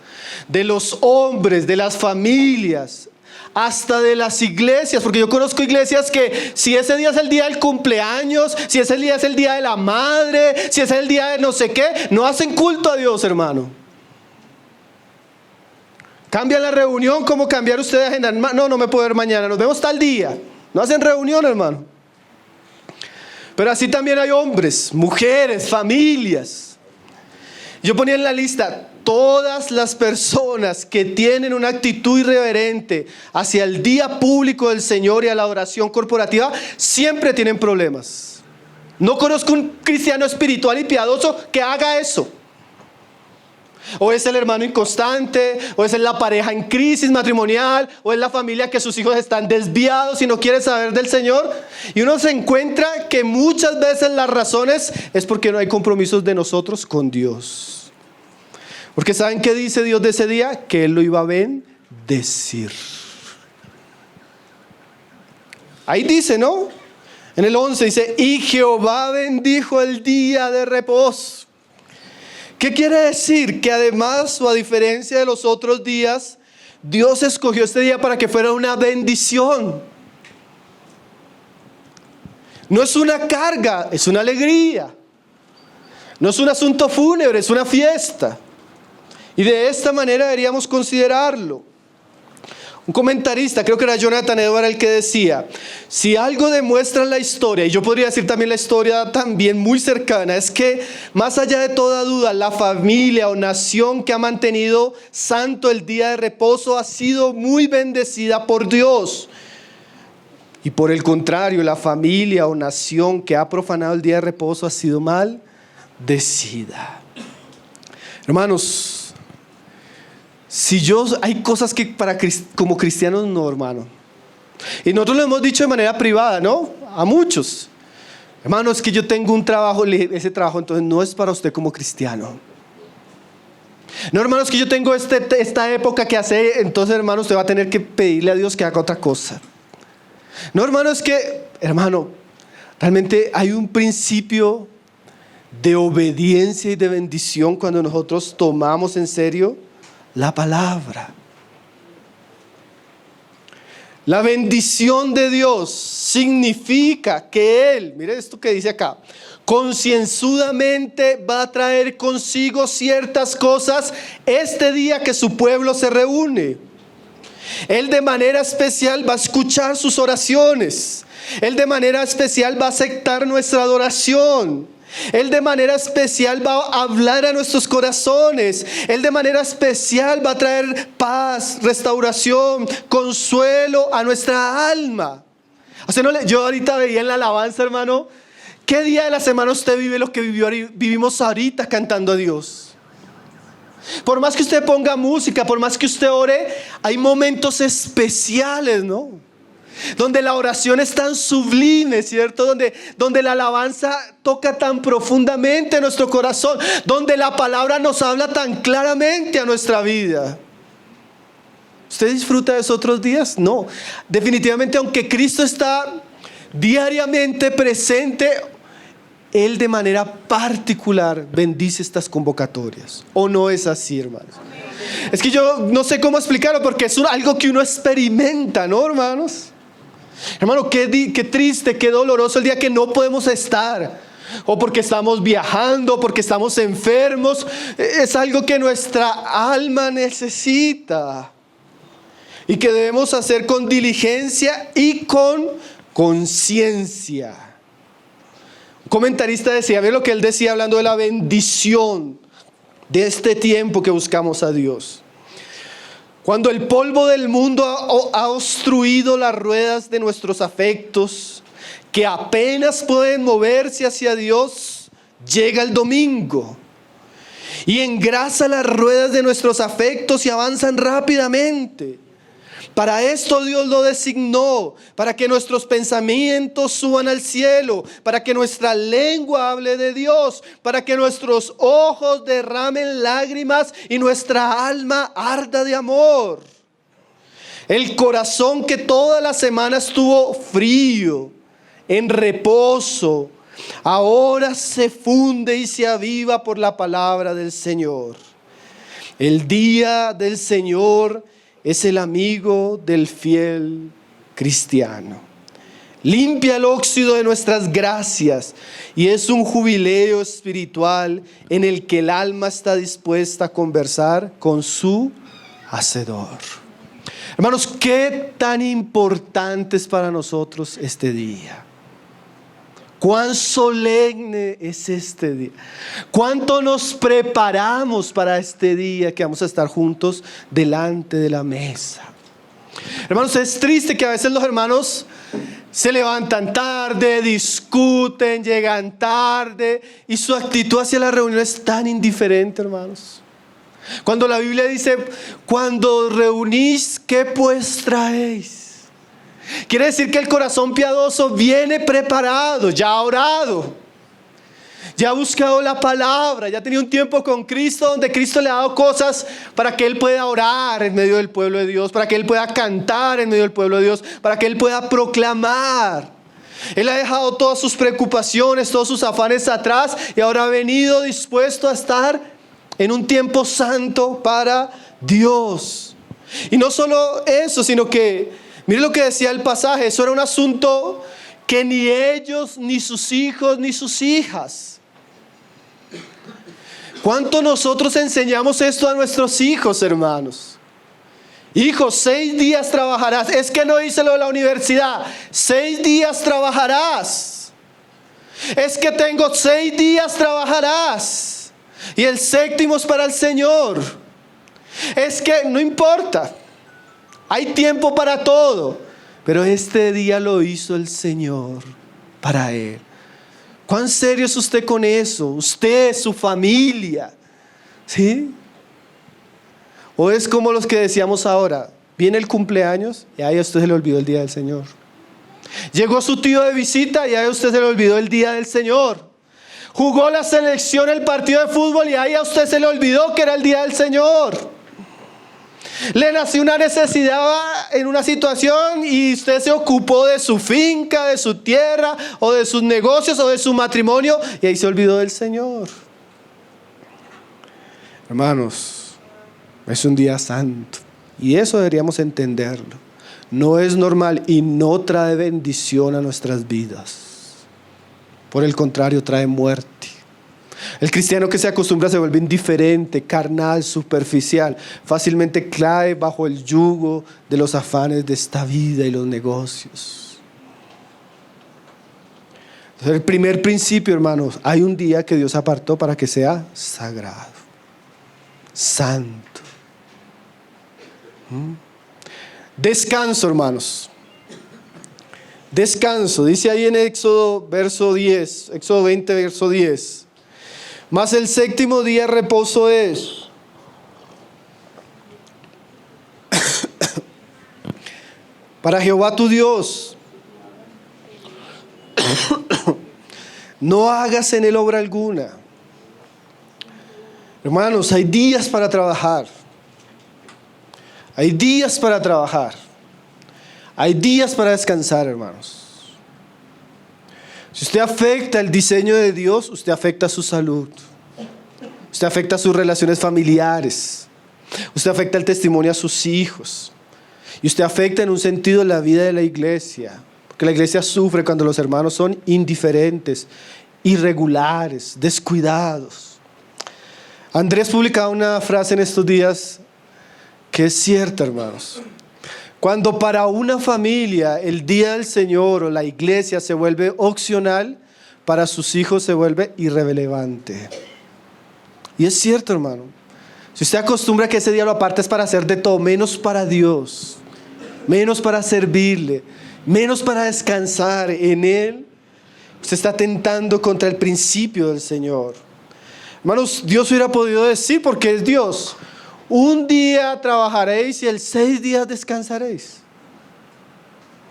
de los hombres, de las familias, hasta de las iglesias, porque yo conozco iglesias que si ese día es el día del cumpleaños, si ese día es el día de la madre, si es el día de no sé qué, no hacen culto a Dios, hermano. Cambian la reunión, como cambiar usted de agenda. No me puedo ver mañana, nos vemos tal día. No hacen reunión, hermano. Pero así también hay hombres, mujeres, familias. Yo ponía en la lista todas las personas que tienen una actitud irreverente hacia el día público del Señor y a la oración corporativa, siempre tienen problemas. No conozco un cristiano espiritual y piadoso que haga eso. O es el hermano inconstante, o es la pareja en crisis matrimonial, o es la familia que sus hijos están desviados y no quiere saber del Señor. Y uno se encuentra que muchas veces las razones es porque no hay compromisos de nosotros con Dios. Porque ¿saben qué dice Dios de ese día? Que Él lo iba a bendecir. Ahí dice, ¿no? En el 11 dice, y Jehová bendijo el día de reposo. ¿Qué quiere decir? Que además o a diferencia de los otros días, Dios escogió este día para que fuera una bendición. No es una carga, es una alegría. No es un asunto fúnebre, es una fiesta. Y de esta manera deberíamos considerarlo. Un comentarista, creo que era Jonathan Edwards el que decía, si algo demuestra la historia, y yo podría decir también la historia también muy cercana, es que más allá de toda duda, la familia o nación que ha mantenido santo el día de reposo ha sido muy bendecida por Dios. Y por el contrario, la familia o nación que ha profanado el día de reposo ha sido maldecida. Hermanos, hay cosas que como cristianos no, hermano. Y nosotros lo hemos dicho de manera privada, ¿no? A muchos. Hermano, es que yo tengo un trabajo, ese trabajo entonces no es para usted como cristiano. No, hermano, es que yo tengo esta época que hace, entonces, hermano, usted va a tener que pedirle a Dios que haga otra cosa. No, hermano, es que, hermano, realmente hay un principio de obediencia y de bendición cuando nosotros tomamos en serio la palabra. La bendición de Dios significa que Él, mire esto que dice acá, concienzudamente va a traer consigo ciertas cosas este día que su pueblo se reúne. Él de manera especial va a escuchar sus oraciones. Él de manera especial va a aceptar nuestra adoración. Él de manera especial va a hablar a nuestros corazones. Él de manera especial va a traer paz, restauración, consuelo a nuestra alma. O sea, yo ahorita veía en la alabanza, hermano, ¿qué día de la semana usted vive lo que vivimos ahorita cantando a Dios? Por más que usted ponga música, por más que usted ore, hay momentos especiales, ¿no? Donde la oración es tan sublime, ¿cierto? Donde la alabanza toca tan profundamente nuestro corazón, donde la palabra nos habla tan claramente a nuestra vida. ¿Usted disfruta de esos otros días? No. Definitivamente, aunque Cristo está diariamente presente, Él de manera particular bendice estas convocatorias. ¿O no es así, hermanos? Es que yo no sé cómo explicarlo porque es algo que uno experimenta, ¿no, hermanos? Hermano, qué triste, qué doloroso el día que no podemos estar, o porque estamos viajando, porque estamos enfermos. Es algo que nuestra alma necesita y que debemos hacer con diligencia y con conciencia. Un comentarista decía, ve lo que él decía hablando de la bendición de este tiempo que buscamos a Dios. Cuando el polvo del mundo ha obstruido las ruedas de nuestros afectos, que apenas pueden moverse hacia Dios, llega el domingo y engrasa las ruedas de nuestros afectos y avanzan rápidamente. Para esto Dios lo designó, para que nuestros pensamientos suban al cielo, para que nuestra lengua hable de Dios, para que nuestros ojos derramen lágrimas y nuestra alma arda de amor. El corazón que toda la semana estuvo frío, en reposo, ahora se funde y se aviva por la palabra del Señor. El día del Señor es el amigo del fiel cristiano. Limpia el óxido de nuestras gracias y es un jubileo espiritual en el que el alma está dispuesta a conversar con su Hacedor. Hermanos, ¿qué tan importante es para nosotros este día? ¿Cuán solemne es este día? ¿Cuánto nos preparamos para este día que vamos a estar juntos delante de la mesa? Hermanos, es triste que a veces los hermanos se levantan tarde, discuten, llegan tarde y su actitud hacia la reunión es tan indiferente, hermanos. Cuando la Biblia dice, cuando reunís, ¿qué pues traéis? Quiere decir que el corazón piadoso viene preparado, ya orado. Ya ha buscado la palabra, ya ha tenido un tiempo con Cristo donde Cristo le ha dado cosas para que Él pueda orar en medio del pueblo de Dios, para que Él pueda cantar en medio del pueblo de Dios, para que Él pueda proclamar. Él ha dejado todas sus preocupaciones, todos sus afanes atrás y ahora ha venido dispuesto a estar en un tiempo santo para Dios. Y no solo eso, sino que, mire lo que decía el pasaje, eso era un asunto que ni ellos, ni sus hijos, ni sus hijas. ¿Cuánto nosotros enseñamos esto a nuestros hijos, hermanos? Hijo, 6 días trabajarás. Es que no hice lo de la universidad. 6 días trabajarás. Es que tengo 6 días trabajarás. Y el 7º es para el Señor. Es que no importa. Hay tiempo para todo. Pero este día lo hizo el Señor para Él. ¿Cuán serio es usted con eso? Usted, su familia. ¿Sí? ¿O es como los que decíamos ahora? Viene el cumpleaños y ahí a usted se le olvidó el día del Señor. Llegó su tío de visita y ahí a usted se le olvidó el día del Señor. Jugó la selección el partido de fútbol y ahí a usted se le olvidó que era el día del Señor. Le nació una necesidad en una situación y usted se ocupó de su finca, de su tierra o de sus negocios o de su matrimonio y ahí se olvidó del Señor. Hermanos, es un día santo y eso deberíamos entenderlo. No es normal y no trae bendición a nuestras vidas. Por el contrario, trae muerte. El cristiano que se acostumbra se vuelve indiferente, carnal, superficial. Fácilmente cae bajo el yugo de los afanes de esta vida y los negocios. Entonces, el primer principio, hermanos, hay un día que Dios apartó para que sea sagrado, santo. Descanso, hermanos. Descanso, dice ahí en Éxodo verso 10, Éxodo 20 verso 10. Mas el 7º día reposo es. Para Jehová tu Dios. No hagas en él obra alguna. Hermanos, hay días para trabajar. Hay días para trabajar. Hay días para descansar, hermanos. Si usted afecta el diseño de Dios, usted afecta su salud. Usted afecta sus relaciones familiares. Usted afecta el testimonio a sus hijos. Y usted afecta en un sentido la vida de la iglesia. Porque la iglesia sufre cuando los hermanos son indiferentes, irregulares, descuidados. Andrés publicaba una frase en estos días que es cierta, hermanos. Cuando para una familia el día del Señor o la iglesia se vuelve opcional, para sus hijos se vuelve irrelevante. Y es cierto, hermano. Si usted acostumbra que ese día lo aparte es para hacer de todo, menos para Dios, menos para servirle, menos para descansar en Él, usted está atentando contra el principio del Señor. Hermanos, Dios hubiera podido decir, porque es Dios: un día trabajaréis y el 6 días descansaréis.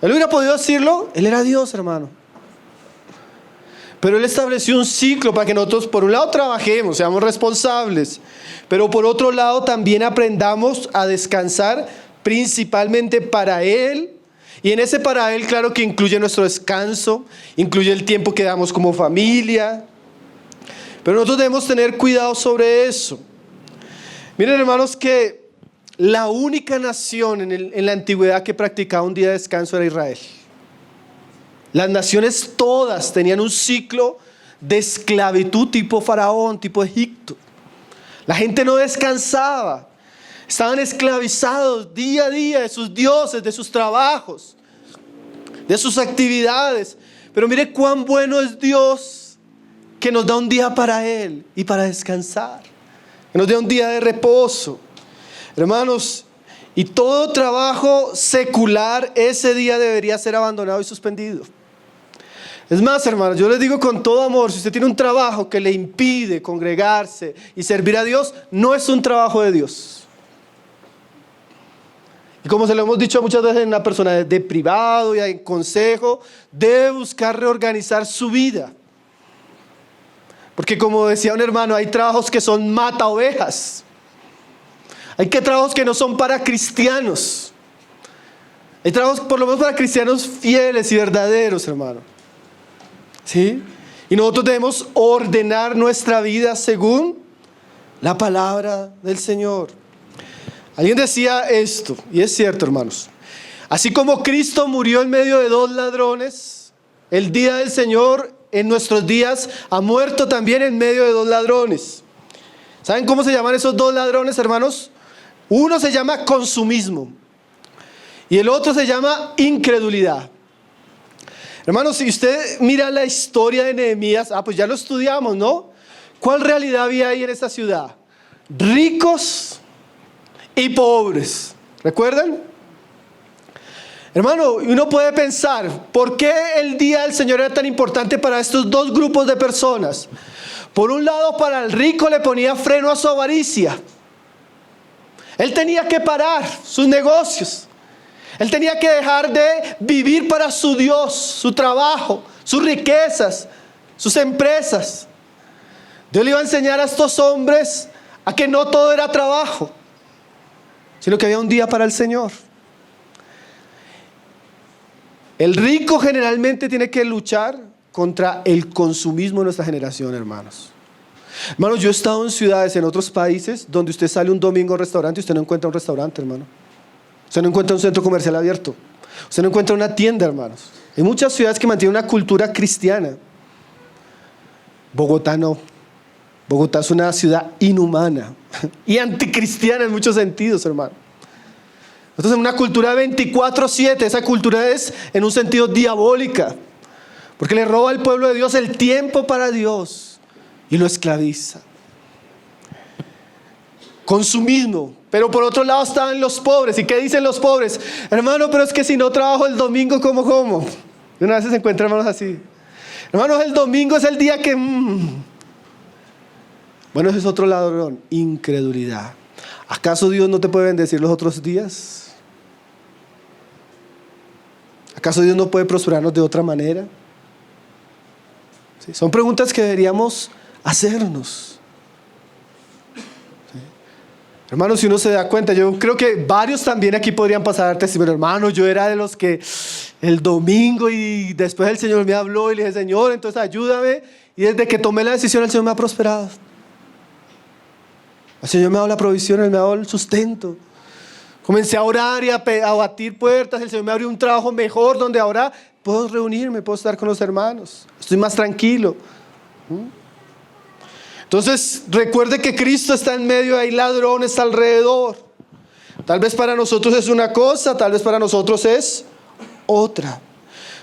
Él hubiera podido decirlo, Él era Dios, hermano. Pero Él estableció un ciclo para que nosotros, por un lado, trabajemos, seamos responsables, pero por otro lado también aprendamos a descansar principalmente para Él. Y en ese para Él, claro que incluye nuestro descanso, incluye el tiempo que damos como familia. Pero nosotros debemos tener cuidado sobre eso. Miren, hermanos, que la única nación en la antigüedad que practicaba un día de descanso era Israel. Las naciones todas tenían un ciclo de esclavitud tipo Faraón, tipo Egipto. La gente no descansaba. Estaban esclavizados día a día de sus dioses, de sus trabajos, de sus actividades. Pero mire cuán bueno es Dios, que nos da un día para Él y para descansar. Que nos dé un día de reposo. Hermanos, y todo trabajo secular ese día debería ser abandonado y suspendido. Es más, hermanos, yo les digo con todo amor, si usted tiene un trabajo que le impide congregarse y servir a Dios, no es un trabajo de Dios. Y como se lo hemos dicho muchas veces, una persona de privado y en consejo debe buscar reorganizar su vida. Porque como decía un hermano, hay trabajos que son mata ovejas. Hay trabajos que no son para cristianos. Hay trabajos por lo menos para cristianos fieles y verdaderos, hermano. ¿Sí? Y nosotros debemos ordenar nuestra vida según la palabra del Señor. Alguien decía esto, y es cierto, hermanos. Así como Cristo murió en medio de dos ladrones, el día del Señor en nuestros días ha muerto también en medio de dos ladrones. ¿Saben cómo se llaman esos dos ladrones, hermanos? Uno se llama consumismo y el otro se llama incredulidad. Hermanos, si usted mira la historia de Nehemías, pues ya lo estudiamos, ¿no? ¿Cuál realidad había ahí en esta ciudad? Ricos y pobres. ¿Recuerdan? Hermano, uno puede pensar, ¿por qué el día del Señor era tan importante para estos dos grupos de personas? Por un lado, para el rico le ponía freno a su avaricia. Él tenía que parar sus negocios. Él tenía que dejar de vivir para su Dios, su trabajo, sus riquezas, sus empresas. Dios le iba a enseñar a estos hombres a que no todo era trabajo, sino que había un día para el Señor. El rico generalmente tiene que luchar contra el consumismo de nuestra generación, hermanos. Hermanos, yo he estado en ciudades, en otros países, donde usted sale un domingo a un restaurante y usted no encuentra un restaurante, hermano. Usted no encuentra un centro comercial abierto. Usted no encuentra una tienda, hermanos. Hay muchas ciudades que mantienen una cultura cristiana. Bogotá no. Bogotá es una ciudad inhumana y anticristiana en muchos sentidos, hermano. Nosotros en una cultura 24/7, esa cultura es en un sentido diabólica, porque le roba al pueblo de Dios el tiempo para Dios y lo esclaviza. Consumismo. Pero por otro lado estaban los pobres. ¿Y qué dicen los pobres? Hermano, pero es que si no trabajo el domingo, ¿cómo como? Y una vez se encuentran hermanos así. Hermanos, el domingo es el día que... Bueno, ese es otro ladrón, incredulidad. ¿Acaso Dios no te puede bendecir los otros días? ¿Acaso Dios no puede prosperarnos de otra manera? ¿Sí? Son preguntas que deberíamos hacernos. Hermanos, si uno se da cuenta, yo creo que varios también aquí podrían pasar testimonio. Hermano, yo era de los que el domingo y después el Señor me habló y le dije, Señor, entonces ayúdame. Y desde que tomé la decisión, el Señor me ha prosperado. El Señor me ha dado la provisión, Él me ha dado el sustento. Comencé a orar y a batir puertas. El Señor me abrió un trabajo mejor donde ahora puedo reunirme, puedo estar con los hermanos. Estoy más tranquilo. Entonces, recuerde que Cristo está en medio, hay ladrones alrededor. Tal vez para nosotros es una cosa, tal vez para nosotros es otra.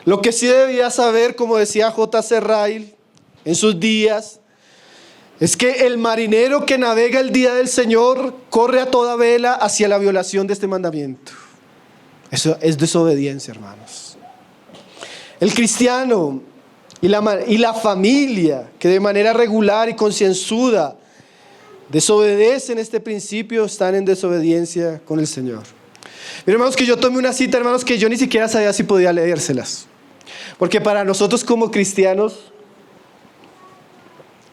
Lo que sí debía saber, como decía J.C. Ryle en sus días, es que el marinero que navega el día del Señor corre a toda vela hacia la violación de este mandamiento. Eso es desobediencia, hermanos. El cristiano y la familia que de manera regular y concienzuda desobedecen este principio están en desobediencia con el Señor. Miren, hermanos, que yo tomé una cita, hermanos, que yo ni siquiera sabía si podía leérselas. Porque para nosotros como cristianos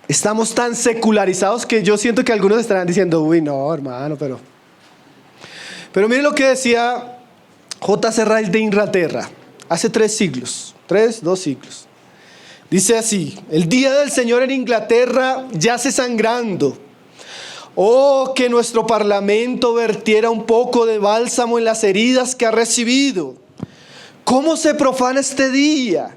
estamos tan secularizados que yo siento que algunos estarán diciendo, uy, no, hermano, pero miren lo que decía J.C. Ryle de Inglaterra hace 2 siglos. Dice así: el día del Señor en Inglaterra yace sangrando. Oh, que nuestro parlamento vertiera un poco de bálsamo en las heridas que ha recibido. ¿Cómo se profana este día?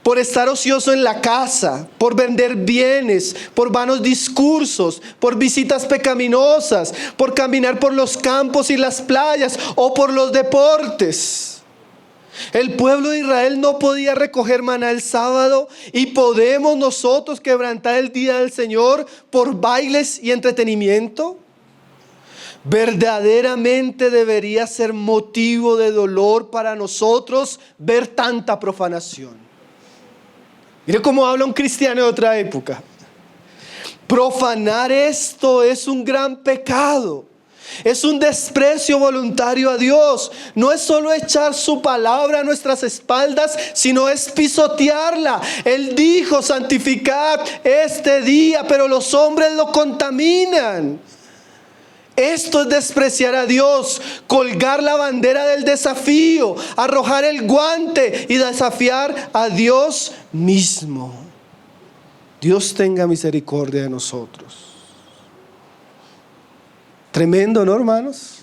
Por estar ocioso en la casa, por vender bienes, por vanos discursos, por visitas pecaminosas, por caminar por los campos y las playas o por los deportes. El pueblo de Israel no podía recoger maná el sábado y podemos nosotros quebrantar el día del Señor por bailes y entretenimiento. Verdaderamente debería ser motivo de dolor para nosotros ver tanta profanación. Mire cómo habla un cristiano de otra época. Profanar esto es un gran pecado. Es un desprecio voluntario a Dios. No es solo echar su palabra a nuestras espaldas, sino es pisotearla. Él dijo: santificad este día, pero los hombres lo contaminan. Esto es despreciar a Dios, colgar la bandera del desafío, arrojar el guante y desafiar a Dios mismo. Dios tenga misericordia de nosotros. Tremendo, ¿no, hermanos?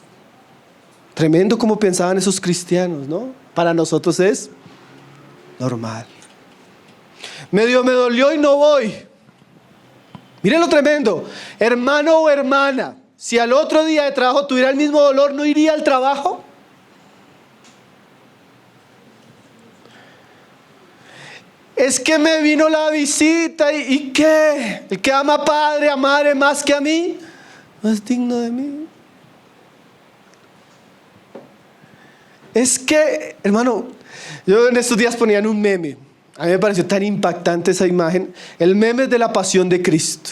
Tremendo como pensaban esos cristianos, ¿no? Para nosotros es normal. Medio me dolió y no voy. Miren lo tremendo. Hermano o hermana, si al otro día de trabajo tuviera el mismo dolor, ¿no iría al trabajo? Es que me vino la visita y ¿qué? El que ama a padre, a madre más que a mí, no es digno de mí. Es que, hermano, yo en estos días ponían un meme. A mí me pareció tan impactante esa imagen. El meme es de la pasión de Cristo.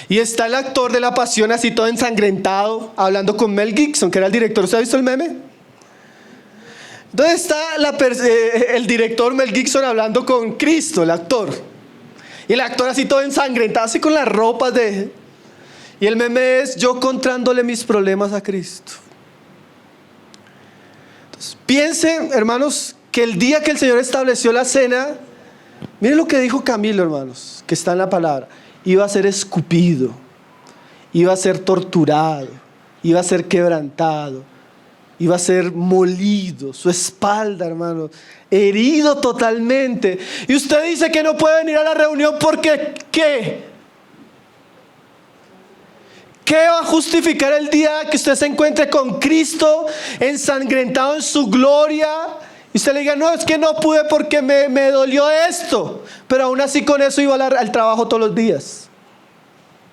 Y está el actor de la pasión así todo ensangrentado, hablando con Mel Gibson, que era el director. ¿Usted ha visto el meme? Entonces está el director Mel Gibson hablando con Cristo, el actor. Y el actor así todo ensangrentado, así con las ropas de... Y el meme es yo contándole mis problemas a Cristo. Entonces, piensen, hermanos, que el día que el Señor estableció la cena, miren lo que dijo Camilo, hermanos, que está en la palabra. Iba a ser escupido, iba a ser torturado, iba a ser quebrantado, iba a ser molido, su espalda, hermanos, herido totalmente. Y usted dice que no puede venir a la reunión porque ¿qué? ¿Qué va a justificar el día que usted se encuentre con Cristo ensangrentado en su gloria? Y usted le diga: no, es que no pude porque me dolió esto. Pero aún así con eso iba al trabajo todos los días.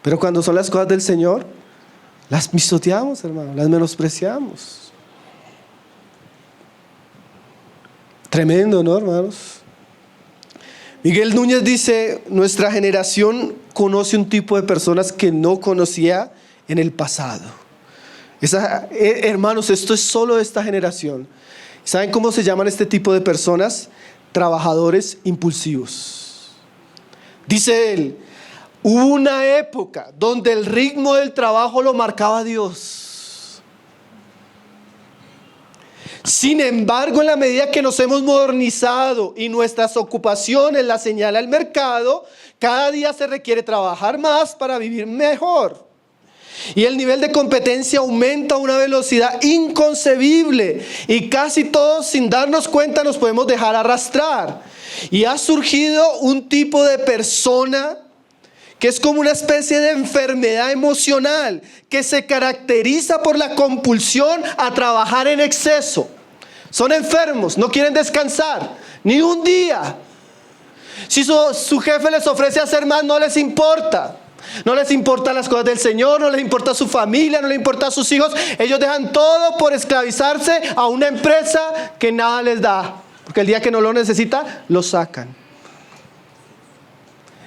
Pero cuando son las cosas del Señor, las pisoteamos, hermano, las menospreciamos. Tremendo, ¿no, hermanos? Miguel Núñez dice: nuestra generación conoce un tipo de personas que no conocía en el pasado. Hermanos, esto es solo de esta generación. ¿Saben cómo se llaman este tipo de personas? Trabajadores impulsivos. Dice él: hubo una época donde el ritmo del trabajo lo marcaba Dios. Sin embargo, en la medida que nos hemos modernizado y nuestras ocupaciones las señala el mercado, cada día se requiere trabajar más para vivir mejor. Y el nivel de competencia aumenta a una velocidad inconcebible y casi todos, sin darnos cuenta, nos podemos dejar arrastrar. Y ha surgido un tipo de persona que es como una especie de enfermedad emocional que se caracteriza por la compulsión a trabajar en exceso. Son enfermos, no quieren descansar ni un día. Si su jefe les ofrece hacer más, no les importa. No les importan las cosas del Señor, no les importa su familia, no les importa sus hijos. Ellos dejan todo por esclavizarse a una empresa que nada les da, porque el día que no lo necesita, lo sacan.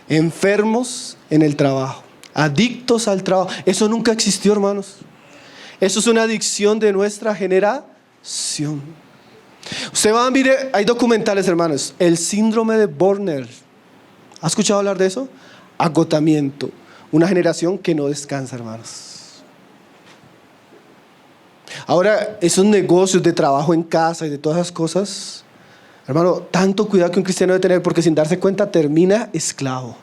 Enfermos en el trabajo, adictos al trabajo. Eso nunca existió, hermanos. Eso es una adicción de nuestra generación. Usted va a mirar, hay documentales, hermanos. El síndrome de Burnout. ¿Ha escuchado hablar de eso? Agotamiento. Una generación que no descansa, hermanos. Ahora, esos negocios de trabajo en casa y de todas esas cosas, hermano, tanto cuidado que un cristiano debe tener, porque sin darse cuenta termina esclavo.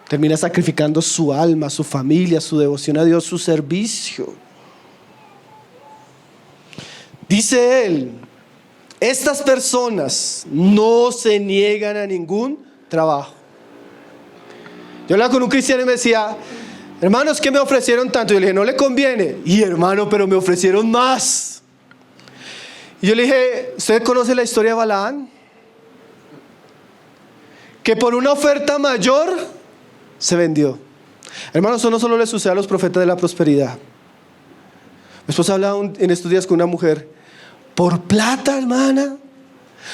Termina sacrificando su alma, su familia, su devoción a Dios, su servicio. Dice él: estas personas no se niegan a ningún trabajo. Yo hablaba con un cristiano y me decía: hermano, es que me ofrecieron tanto. Yo le dije: no le conviene. Y hermano, pero me ofrecieron más. Y yo le dije: ¿usted conoce la historia de Balaán? Que por una oferta mayor se vendió. Hermano, eso no solo le sucede a los profetas de la prosperidad. Mi esposa hablaba en estos días con una mujer. Por plata, hermana.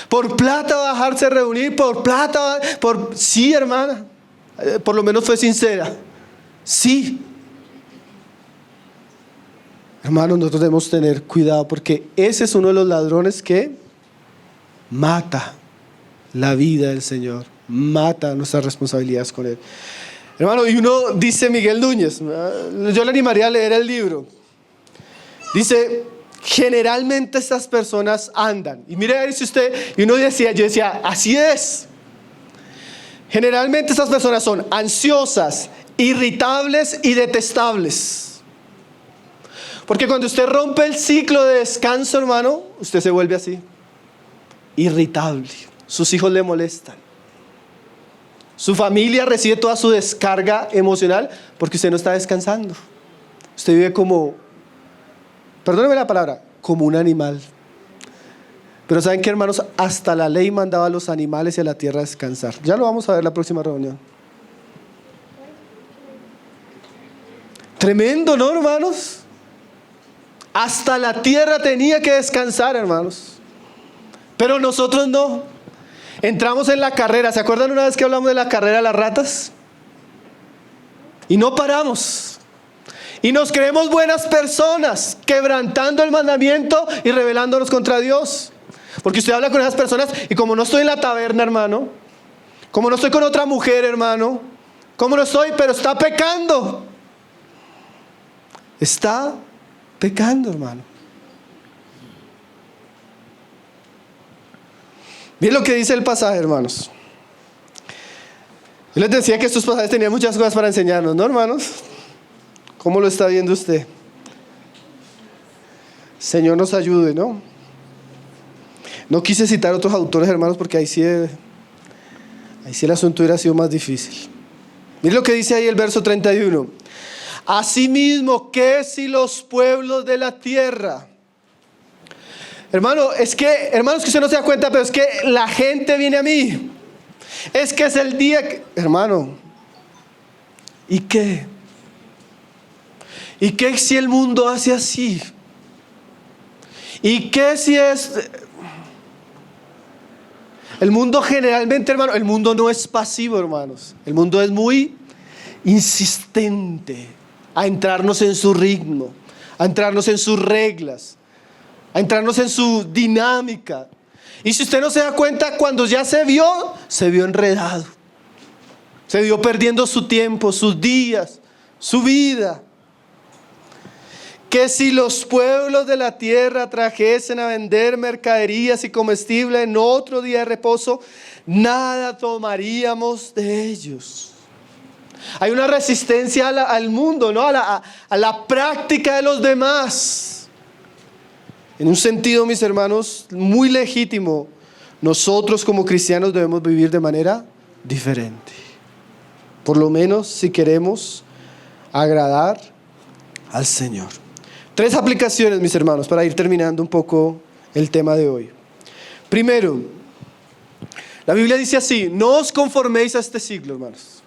Por plata bajarse a reunir. Por plata. Sí, hermana. Por lo menos fue sincera. Sí. Hermanos, nosotros debemos tener cuidado porque ese es uno de los ladrones que mata la vida del Señor, mata nuestras responsabilidades con Él. Hermano, y uno dice, Miguel Núñez, yo le animaría a leer el libro. Dice, generalmente estas personas andan. Y mire, dice usted, y uno decía, yo decía, así es. Generalmente estas personas son ansiosas, irritables y detestables. Porque cuando usted rompe el ciclo de descanso, hermano, usted se vuelve así. Irritable. Sus hijos le molestan. Su familia recibe toda su descarga emocional porque usted no está descansando. Usted vive como, perdóneme la palabra, como un animal. Pero ¿saben qué, hermanos? Hasta la ley mandaba a los animales y a la tierra a descansar. Ya lo vamos a ver en la próxima reunión. Tremendo, ¿no, hermanos? Hasta la tierra tenía que descansar, hermanos. Pero nosotros no. Entramos en la carrera. ¿Se acuerdan una vez que hablamos de la carrera de las ratas? Y no paramos. Y nos creemos buenas personas, quebrantando el mandamiento y rebelándonos contra Dios. Porque usted habla con esas personas y como no estoy en la taberna, hermano, como no estoy con otra mujer, hermano, como no estoy, pero está pecando. Está pecando, hermano. Miren lo que dice el pasaje, hermanos. Yo les decía que estos pasajes tenían muchas cosas para enseñarnos, ¿no, hermanos? ¿Cómo lo está viendo usted? Señor nos ayude, ¿no? No quise citar otros autores, hermanos, porque ahí sí el asunto hubiera sido más difícil. Miren lo que dice ahí el verso 31. Asimismo, ¿qué si los pueblos de la tierra? Hermanos, que usted no se da cuenta, pero es que la gente viene a mí. Es que es el día que, hermano, ¿y qué? ¿Y qué si el mundo hace así? ¿Y qué si es? El mundo generalmente, hermano, el mundo no es pasivo, hermanos. El mundo es muy insistente a entrarnos en su ritmo, a entrarnos en sus reglas, a entrarnos en su dinámica. Y si usted no se da cuenta, cuando ya se vio enredado. Se vio perdiendo su tiempo, sus días, su vida. Que si los pueblos de la tierra trajesen a vender mercaderías y comestibles en otro día de reposo, nada tomaríamos de ellos. Hay una resistencia al mundo, ¿no? a la práctica de los demás. En un sentido, mis hermanos, muy legítimo, nosotros como cristianos debemos vivir de manera diferente. Por lo menos si queremos agradar al Señor. 3 aplicaciones, mis hermanos, para ir terminando un poco el tema de hoy. Primero, la Biblia dice así: no os conforméis a este siglo, hermanos.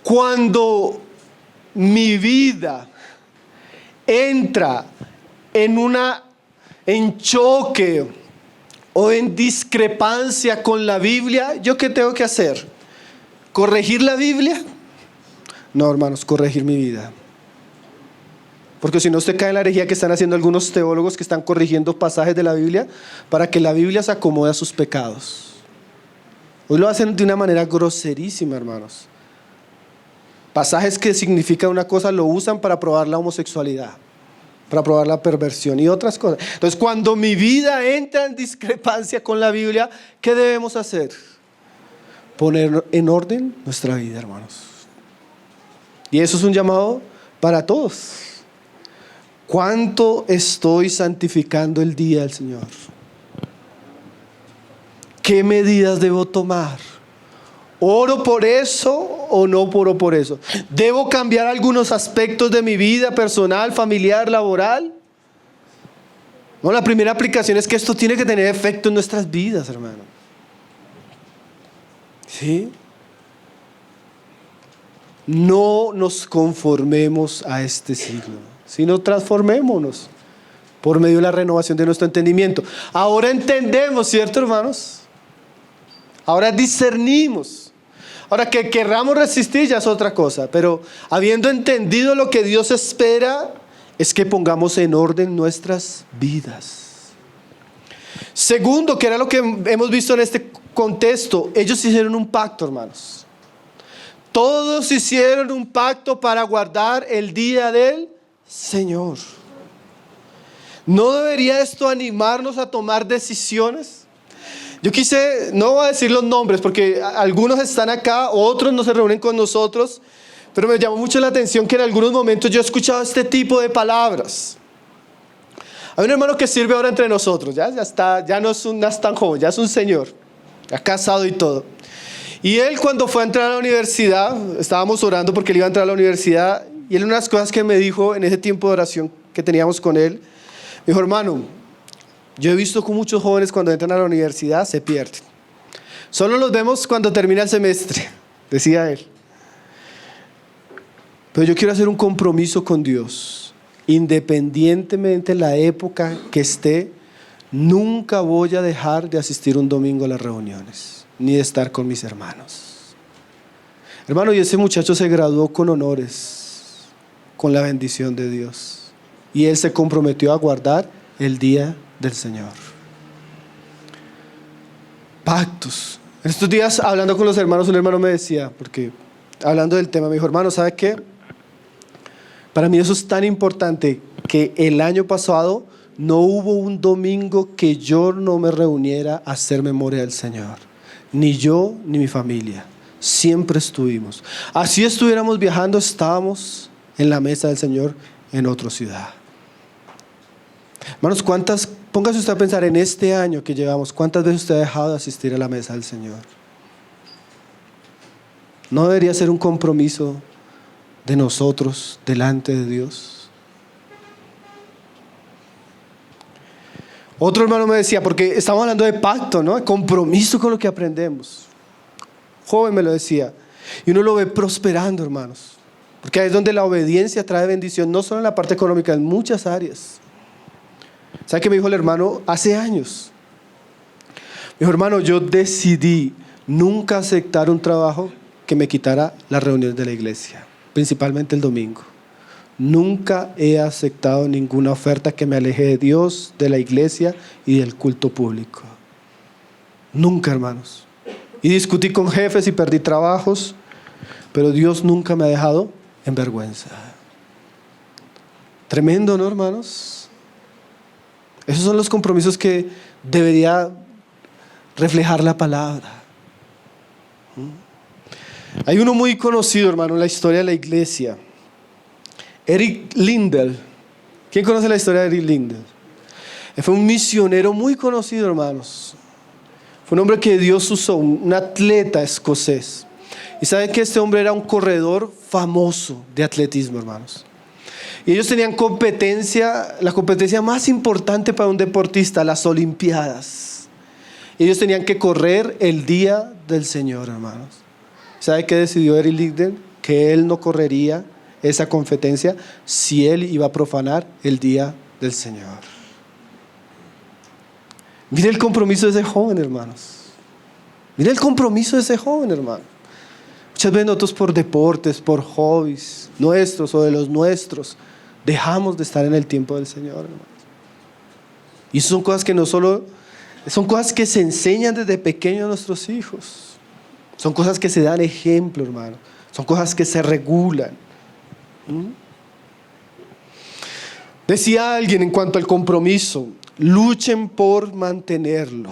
Cuando mi vida entra en choque o en discrepancia con la Biblia, ¿yo qué tengo que hacer? ¿Corregir la Biblia? No, hermanos, corregir mi vida. Porque si no, usted cae en la herejía que están haciendo algunos teólogos que están corrigiendo pasajes de la Biblia para que la Biblia se acomode a sus pecados. Hoy lo hacen de una manera groserísima, hermanos. Pasajes que significan una cosa lo usan para probar la homosexualidad, para probar la perversión y otras cosas. Entonces, cuando mi vida entra en discrepancia con la Biblia, ¿qué debemos hacer? Poner en orden nuestra vida, hermanos. Y eso es un llamado para todos. ¿Cuánto estoy santificando el día del Señor? ¿Qué medidas debo tomar? ¿Oro por eso o no oro por eso? ¿Debo cambiar algunos aspectos de mi vida personal, familiar, laboral? No, la primera aplicación es que esto tiene que tener efecto en nuestras vidas, hermano. ¿Sí? No nos conformemos a este siglo, sino transformémonos por medio de la renovación de nuestro entendimiento. Ahora entendemos, ¿cierto, hermanos? Ahora discernimos. Ahora, que querramos resistir ya es otra cosa, pero habiendo entendido lo que Dios espera, es que pongamos en orden nuestras vidas. Segundo, que era lo que hemos visto en este contexto, ellos hicieron un pacto, hermanos. Todos hicieron un pacto para guardar el día del Señor. ¿No debería esto animarnos a tomar decisiones? Yo no voy a decir los nombres porque algunos están acá, otros no se reúnen con nosotros, pero me llamó mucho la atención que en algunos momentos yo he escuchado este tipo de palabras. Hay un hermano que sirve ahora entre nosotros, ya no es tan joven, ya es un señor, ya casado y todo. Y él, cuando fue a entrar a la universidad, estábamos orando porque él iba a entrar a la universidad, y él, una de las cosas que me dijo en ese tiempo de oración que teníamos con él, me dijo: hermano, yo he visto que muchos jóvenes cuando entran a la universidad se pierden. Solo los vemos cuando termina el semestre, decía él. Pero yo quiero hacer un compromiso con Dios. Independientemente de la época que esté, nunca voy a dejar de asistir un domingo a las reuniones, ni de estar con mis hermanos. Hermano, y ese muchacho se graduó con honores, con la bendición de Dios. Y él se comprometió a guardar el día del Señor. Pactos. En estos días, hablando con los hermanos, un hermano me decía, porque hablando del tema, me dijo: hermano, ¿sabe qué? Para mí eso es tan importante que el año pasado no hubo un domingo que yo no me reuniera a hacer memoria del Señor. Ni yo, ni mi familia. Siempre estuvimos. Así estuviéramos viajando, estábamos en la mesa del Señor en otra ciudad. Hermanos, póngase usted a pensar en este año que llevamos, ¿cuántas veces usted ha dejado de asistir a la mesa del Señor? ¿No debería ser un compromiso de nosotros delante de Dios? Otro hermano me decía, porque estamos hablando de pacto, ¿no? De compromiso con lo que aprendemos. Joven me lo decía, y uno lo ve prosperando, hermanos, porque ahí es donde la obediencia trae bendición, no solo en la parte económica, en muchas áreas. ¿Sabe qué me dijo el hermano hace años? Me dijo: hermano, yo decidí nunca aceptar un trabajo que me quitara las reuniones de la iglesia, principalmente el domingo. Nunca he aceptado ninguna oferta que me aleje de Dios, de la iglesia y del culto público. Nunca, hermanos. Y discutí con jefes y perdí trabajos, pero Dios nunca me ha dejado en vergüenza. Tremendo, ¿no, hermanos? Esos son los compromisos que debería reflejar la palabra. Hay uno muy conocido, hermano, en la historia de la iglesia. Eric Liddell. ¿Quién conoce la historia de Eric Liddell? Él fue un misionero muy conocido, hermanos. Fue un hombre que Dios usó, un atleta escocés. Y saben que este hombre era un corredor famoso de atletismo, hermanos. Y ellos tenían la competencia más importante para un deportista, las Olimpiadas. Ellos tenían que correr el día del Señor, hermanos. ¿Sabe qué decidió Eric Liddell? Que él no correría esa competencia si él iba a profanar el día del Señor. Mire el compromiso de ese joven, hermanos. Mire el compromiso de ese joven, hermano. Muchas veces nosotros, por deportes, por hobbies nuestros o de los nuestros, dejamos de estar en el tiempo del Señor, hermanos. Y son cosas que son cosas que se enseñan desde pequeños a nuestros hijos. Son cosas que se dan ejemplo, hermano. Son cosas que se regulan. Decía alguien en cuanto al compromiso: luchen por mantenerlo.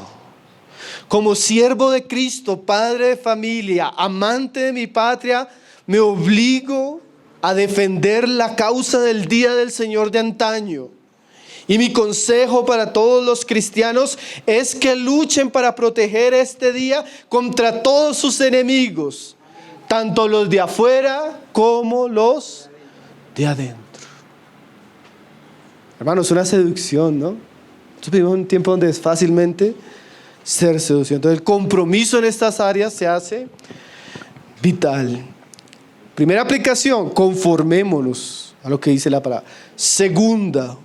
Como siervo de Cristo, padre de familia, amante de mi patria, me obligo a defender la causa del día del Señor de antaño. Y mi consejo para todos los cristianos es que luchen para proteger este día contra todos sus enemigos, tanto los de afuera como los de adentro. Hermanos, es una seducción, ¿no? Nosotros vivimos en un tiempo donde es fácilmente ser seducido. Entonces el compromiso en estas áreas se hace vital. Primera aplicación: conformémonos a lo que dice la palabra. Segunda,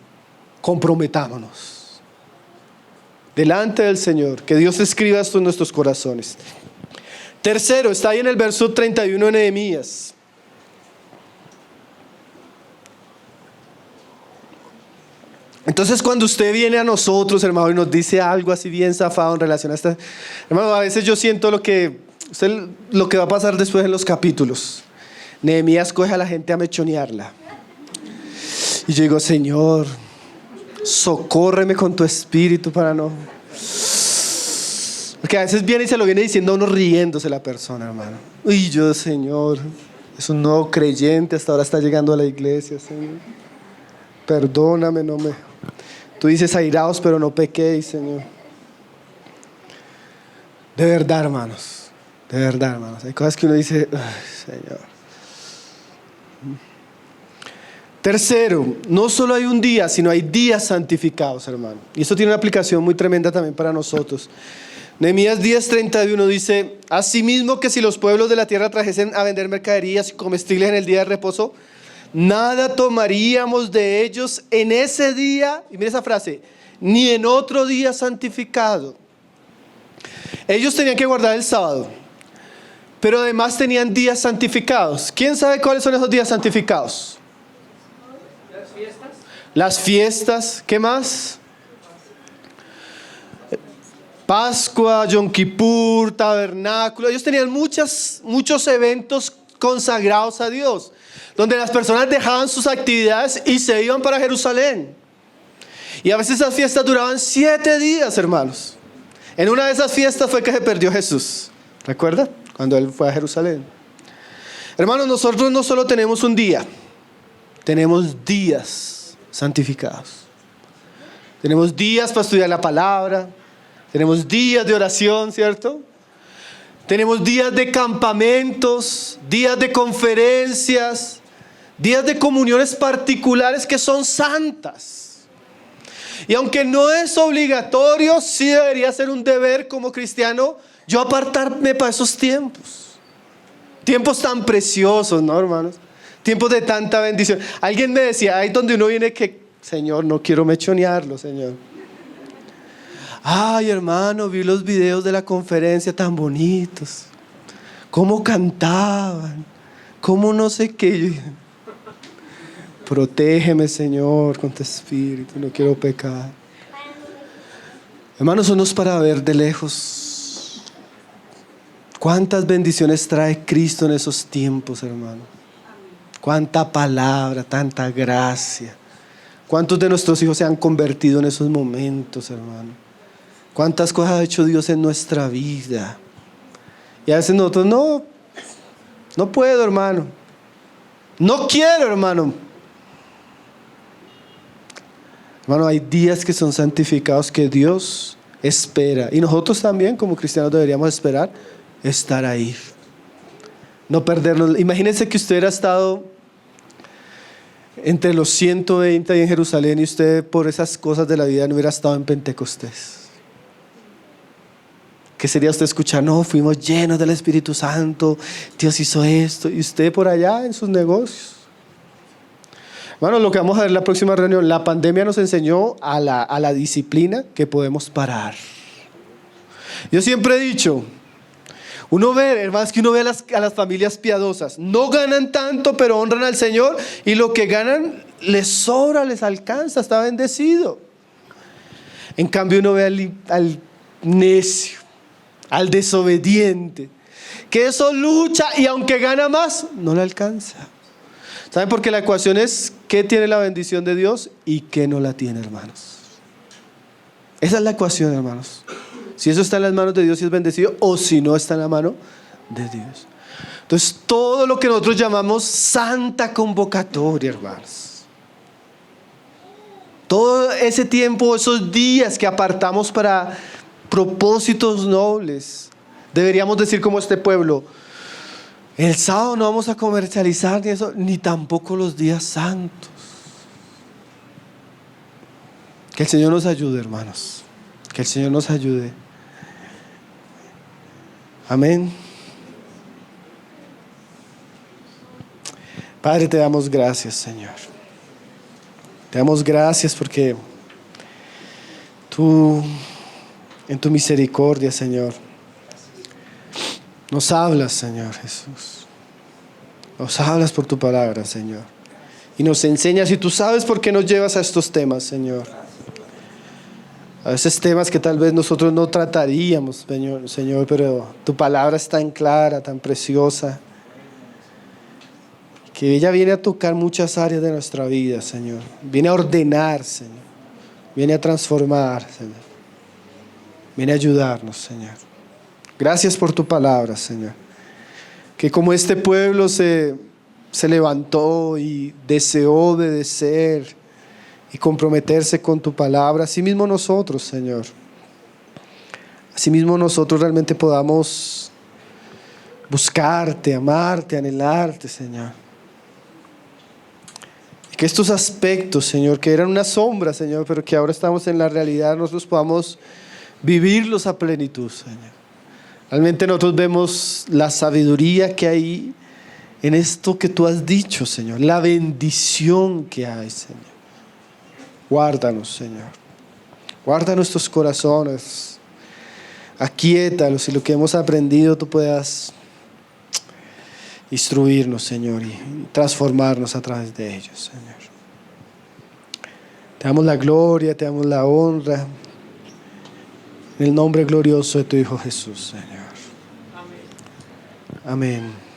comprometámonos delante del Señor, que Dios escriba esto en nuestros corazones. Tercero, está ahí en el verso 31 de Nehemías. Entonces cuando usted viene a nosotros, hermano, y nos dice algo así bien zafado en relación a esta... Hermano, a veces yo siento lo que va a pasar después en los capítulos. Nehemías coge a la gente a mechonearla. Y yo digo, Señor, socórreme con tu espíritu para no... Porque a veces viene y se lo viene diciendo a uno riéndose la persona, hermano. Uy, yo, Señor, es un nuevo creyente, hasta ahora está llegando a la iglesia, Señor. Perdóname, no me... Tú dices airaos, pero no pequéis, Señor. De verdad, hermanos. De verdad, hermanos. Hay cosas que uno dice, Señor. Tercero, no solo hay un día, sino hay días santificados, hermano. Y esto tiene una aplicación muy tremenda también para nosotros. Nehemías 10:31 dice: asimismo que si los pueblos de la tierra trajesen a vender mercaderías y comestibles en el día de reposo, nada tomaríamos de ellos en ese día, y mira esa frase, ni en otro día santificado. Ellos tenían que guardar el sábado, pero además tenían días santificados. ¿Quién sabe cuáles son esos días santificados? Las fiestas. Las fiestas, ¿qué más? Pascua, Yom Kippur, tabernáculo. Ellos tenían muchos eventos consagrados a Dios, donde las personas dejaban sus actividades y se iban para Jerusalén. Y a veces esas fiestas duraban 7 días, hermanos. En una de esas fiestas fue que se perdió Jesús. ¿Recuerda? Cuando Él fue a Jerusalén. Hermanos, nosotros no solo tenemos un día, tenemos días santificados. Tenemos días para estudiar la palabra. Tenemos días de oración, ¿cierto? Tenemos días de campamentos, días de conferencias, días de comuniones particulares que son santas. Y aunque no es obligatorio, sí debería ser un deber como cristiano yo apartarme para esos tiempos. Tiempos tan preciosos, ¿no, hermanos? Tiempos de tanta bendición. Alguien me decía, ahí donde uno viene que, Señor, no quiero mechonearlo, Señor. Ay, hermano, vi los videos de la conferencia tan bonitos. Cómo cantaban. Cómo no sé qué. Protégeme, Señor, con tu espíritu. No quiero pecar. Hermanos, eso no es para ver de lejos. Cuántas bendiciones trae Cristo en esos tiempos, hermano. Cuánta palabra, tanta gracia. Cuántos de nuestros hijos se han convertido en esos momentos, hermano. Cuántas cosas ha hecho Dios en nuestra vida. Y a veces nosotros no puedo, hermano. No quiero, hermano. Hermano, hay días que son santificados que Dios espera. Y nosotros también como cristianos deberíamos esperar estar ahí. No perdernos. Imagínense que usted hubiera estado entre los 120 ahí en Jerusalén y usted por esas cosas de la vida no hubiera estado en Pentecostés. ¿Qué sería usted escuchar? No, fuimos llenos del Espíritu Santo, Dios hizo esto, y usted por allá en sus negocios. Bueno, lo que vamos a ver en la próxima reunión, la pandemia nos enseñó a la disciplina que podemos parar. Yo siempre he dicho, uno ve, hermanos, que uno ve a las familias piadosas, no ganan tanto, pero honran al Señor, y lo que ganan les sobra, les alcanza, está bendecido. En cambio uno ve al necio, al desobediente, que eso lucha y aunque gana más, no le alcanza. ¿Saben? Porque la ecuación es qué tiene la bendición de Dios y qué no la tiene, hermanos. Esa es la ecuación, hermanos. Si eso está en las manos de Dios y es bendecido, o si no está en la mano de Dios. Entonces todo lo que nosotros llamamos santa convocatoria, hermanos, todo ese tiempo, esos días que apartamos para propósitos nobles, deberíamos decir como este pueblo: el sábado no vamos a comercializar ni eso, ni tampoco los días santos. Que el Señor nos ayude, hermanos, que el Señor nos ayude. Amén. Padre, te damos gracias, Señor. Te damos gracias porque tú, en tu misericordia, Señor, Nos hablas, Señor Jesús. Nos hablas por tu palabra, Señor. Y nos enseñas, y tú sabes por qué nos llevas a estos temas, Señor. A veces temas que tal vez nosotros no trataríamos, Señor, pero tu palabra es tan clara, tan preciosa, que ella viene a tocar muchas áreas de nuestra vida, Señor. Viene a ordenar, Señor. Viene a transformar, Señor. Viene a ayudarnos, Señor. Gracias por tu palabra, Señor. Que como este pueblo se levantó y deseó obedecer y comprometerse con tu palabra, así mismo nosotros, Señor. Así mismo nosotros realmente podamos buscarte, amarte, anhelarte, Señor. Y que estos aspectos, Señor, que eran una sombra, Señor, pero que ahora estamos en la realidad, nosotros podamos vivirlos a plenitud, Señor. Realmente nosotros vemos la sabiduría que hay en esto que tú has dicho, Señor. La bendición que hay, Señor. Guárdanos, Señor. Guarda nuestros corazones. Aquíétalos y lo que hemos aprendido tú puedas instruirnos, Señor, y transformarnos a través de ellos, Señor. Te damos la gloria, te damos la honra. En el nombre glorioso de tu Hijo Jesús, Señor. Amén. Amén.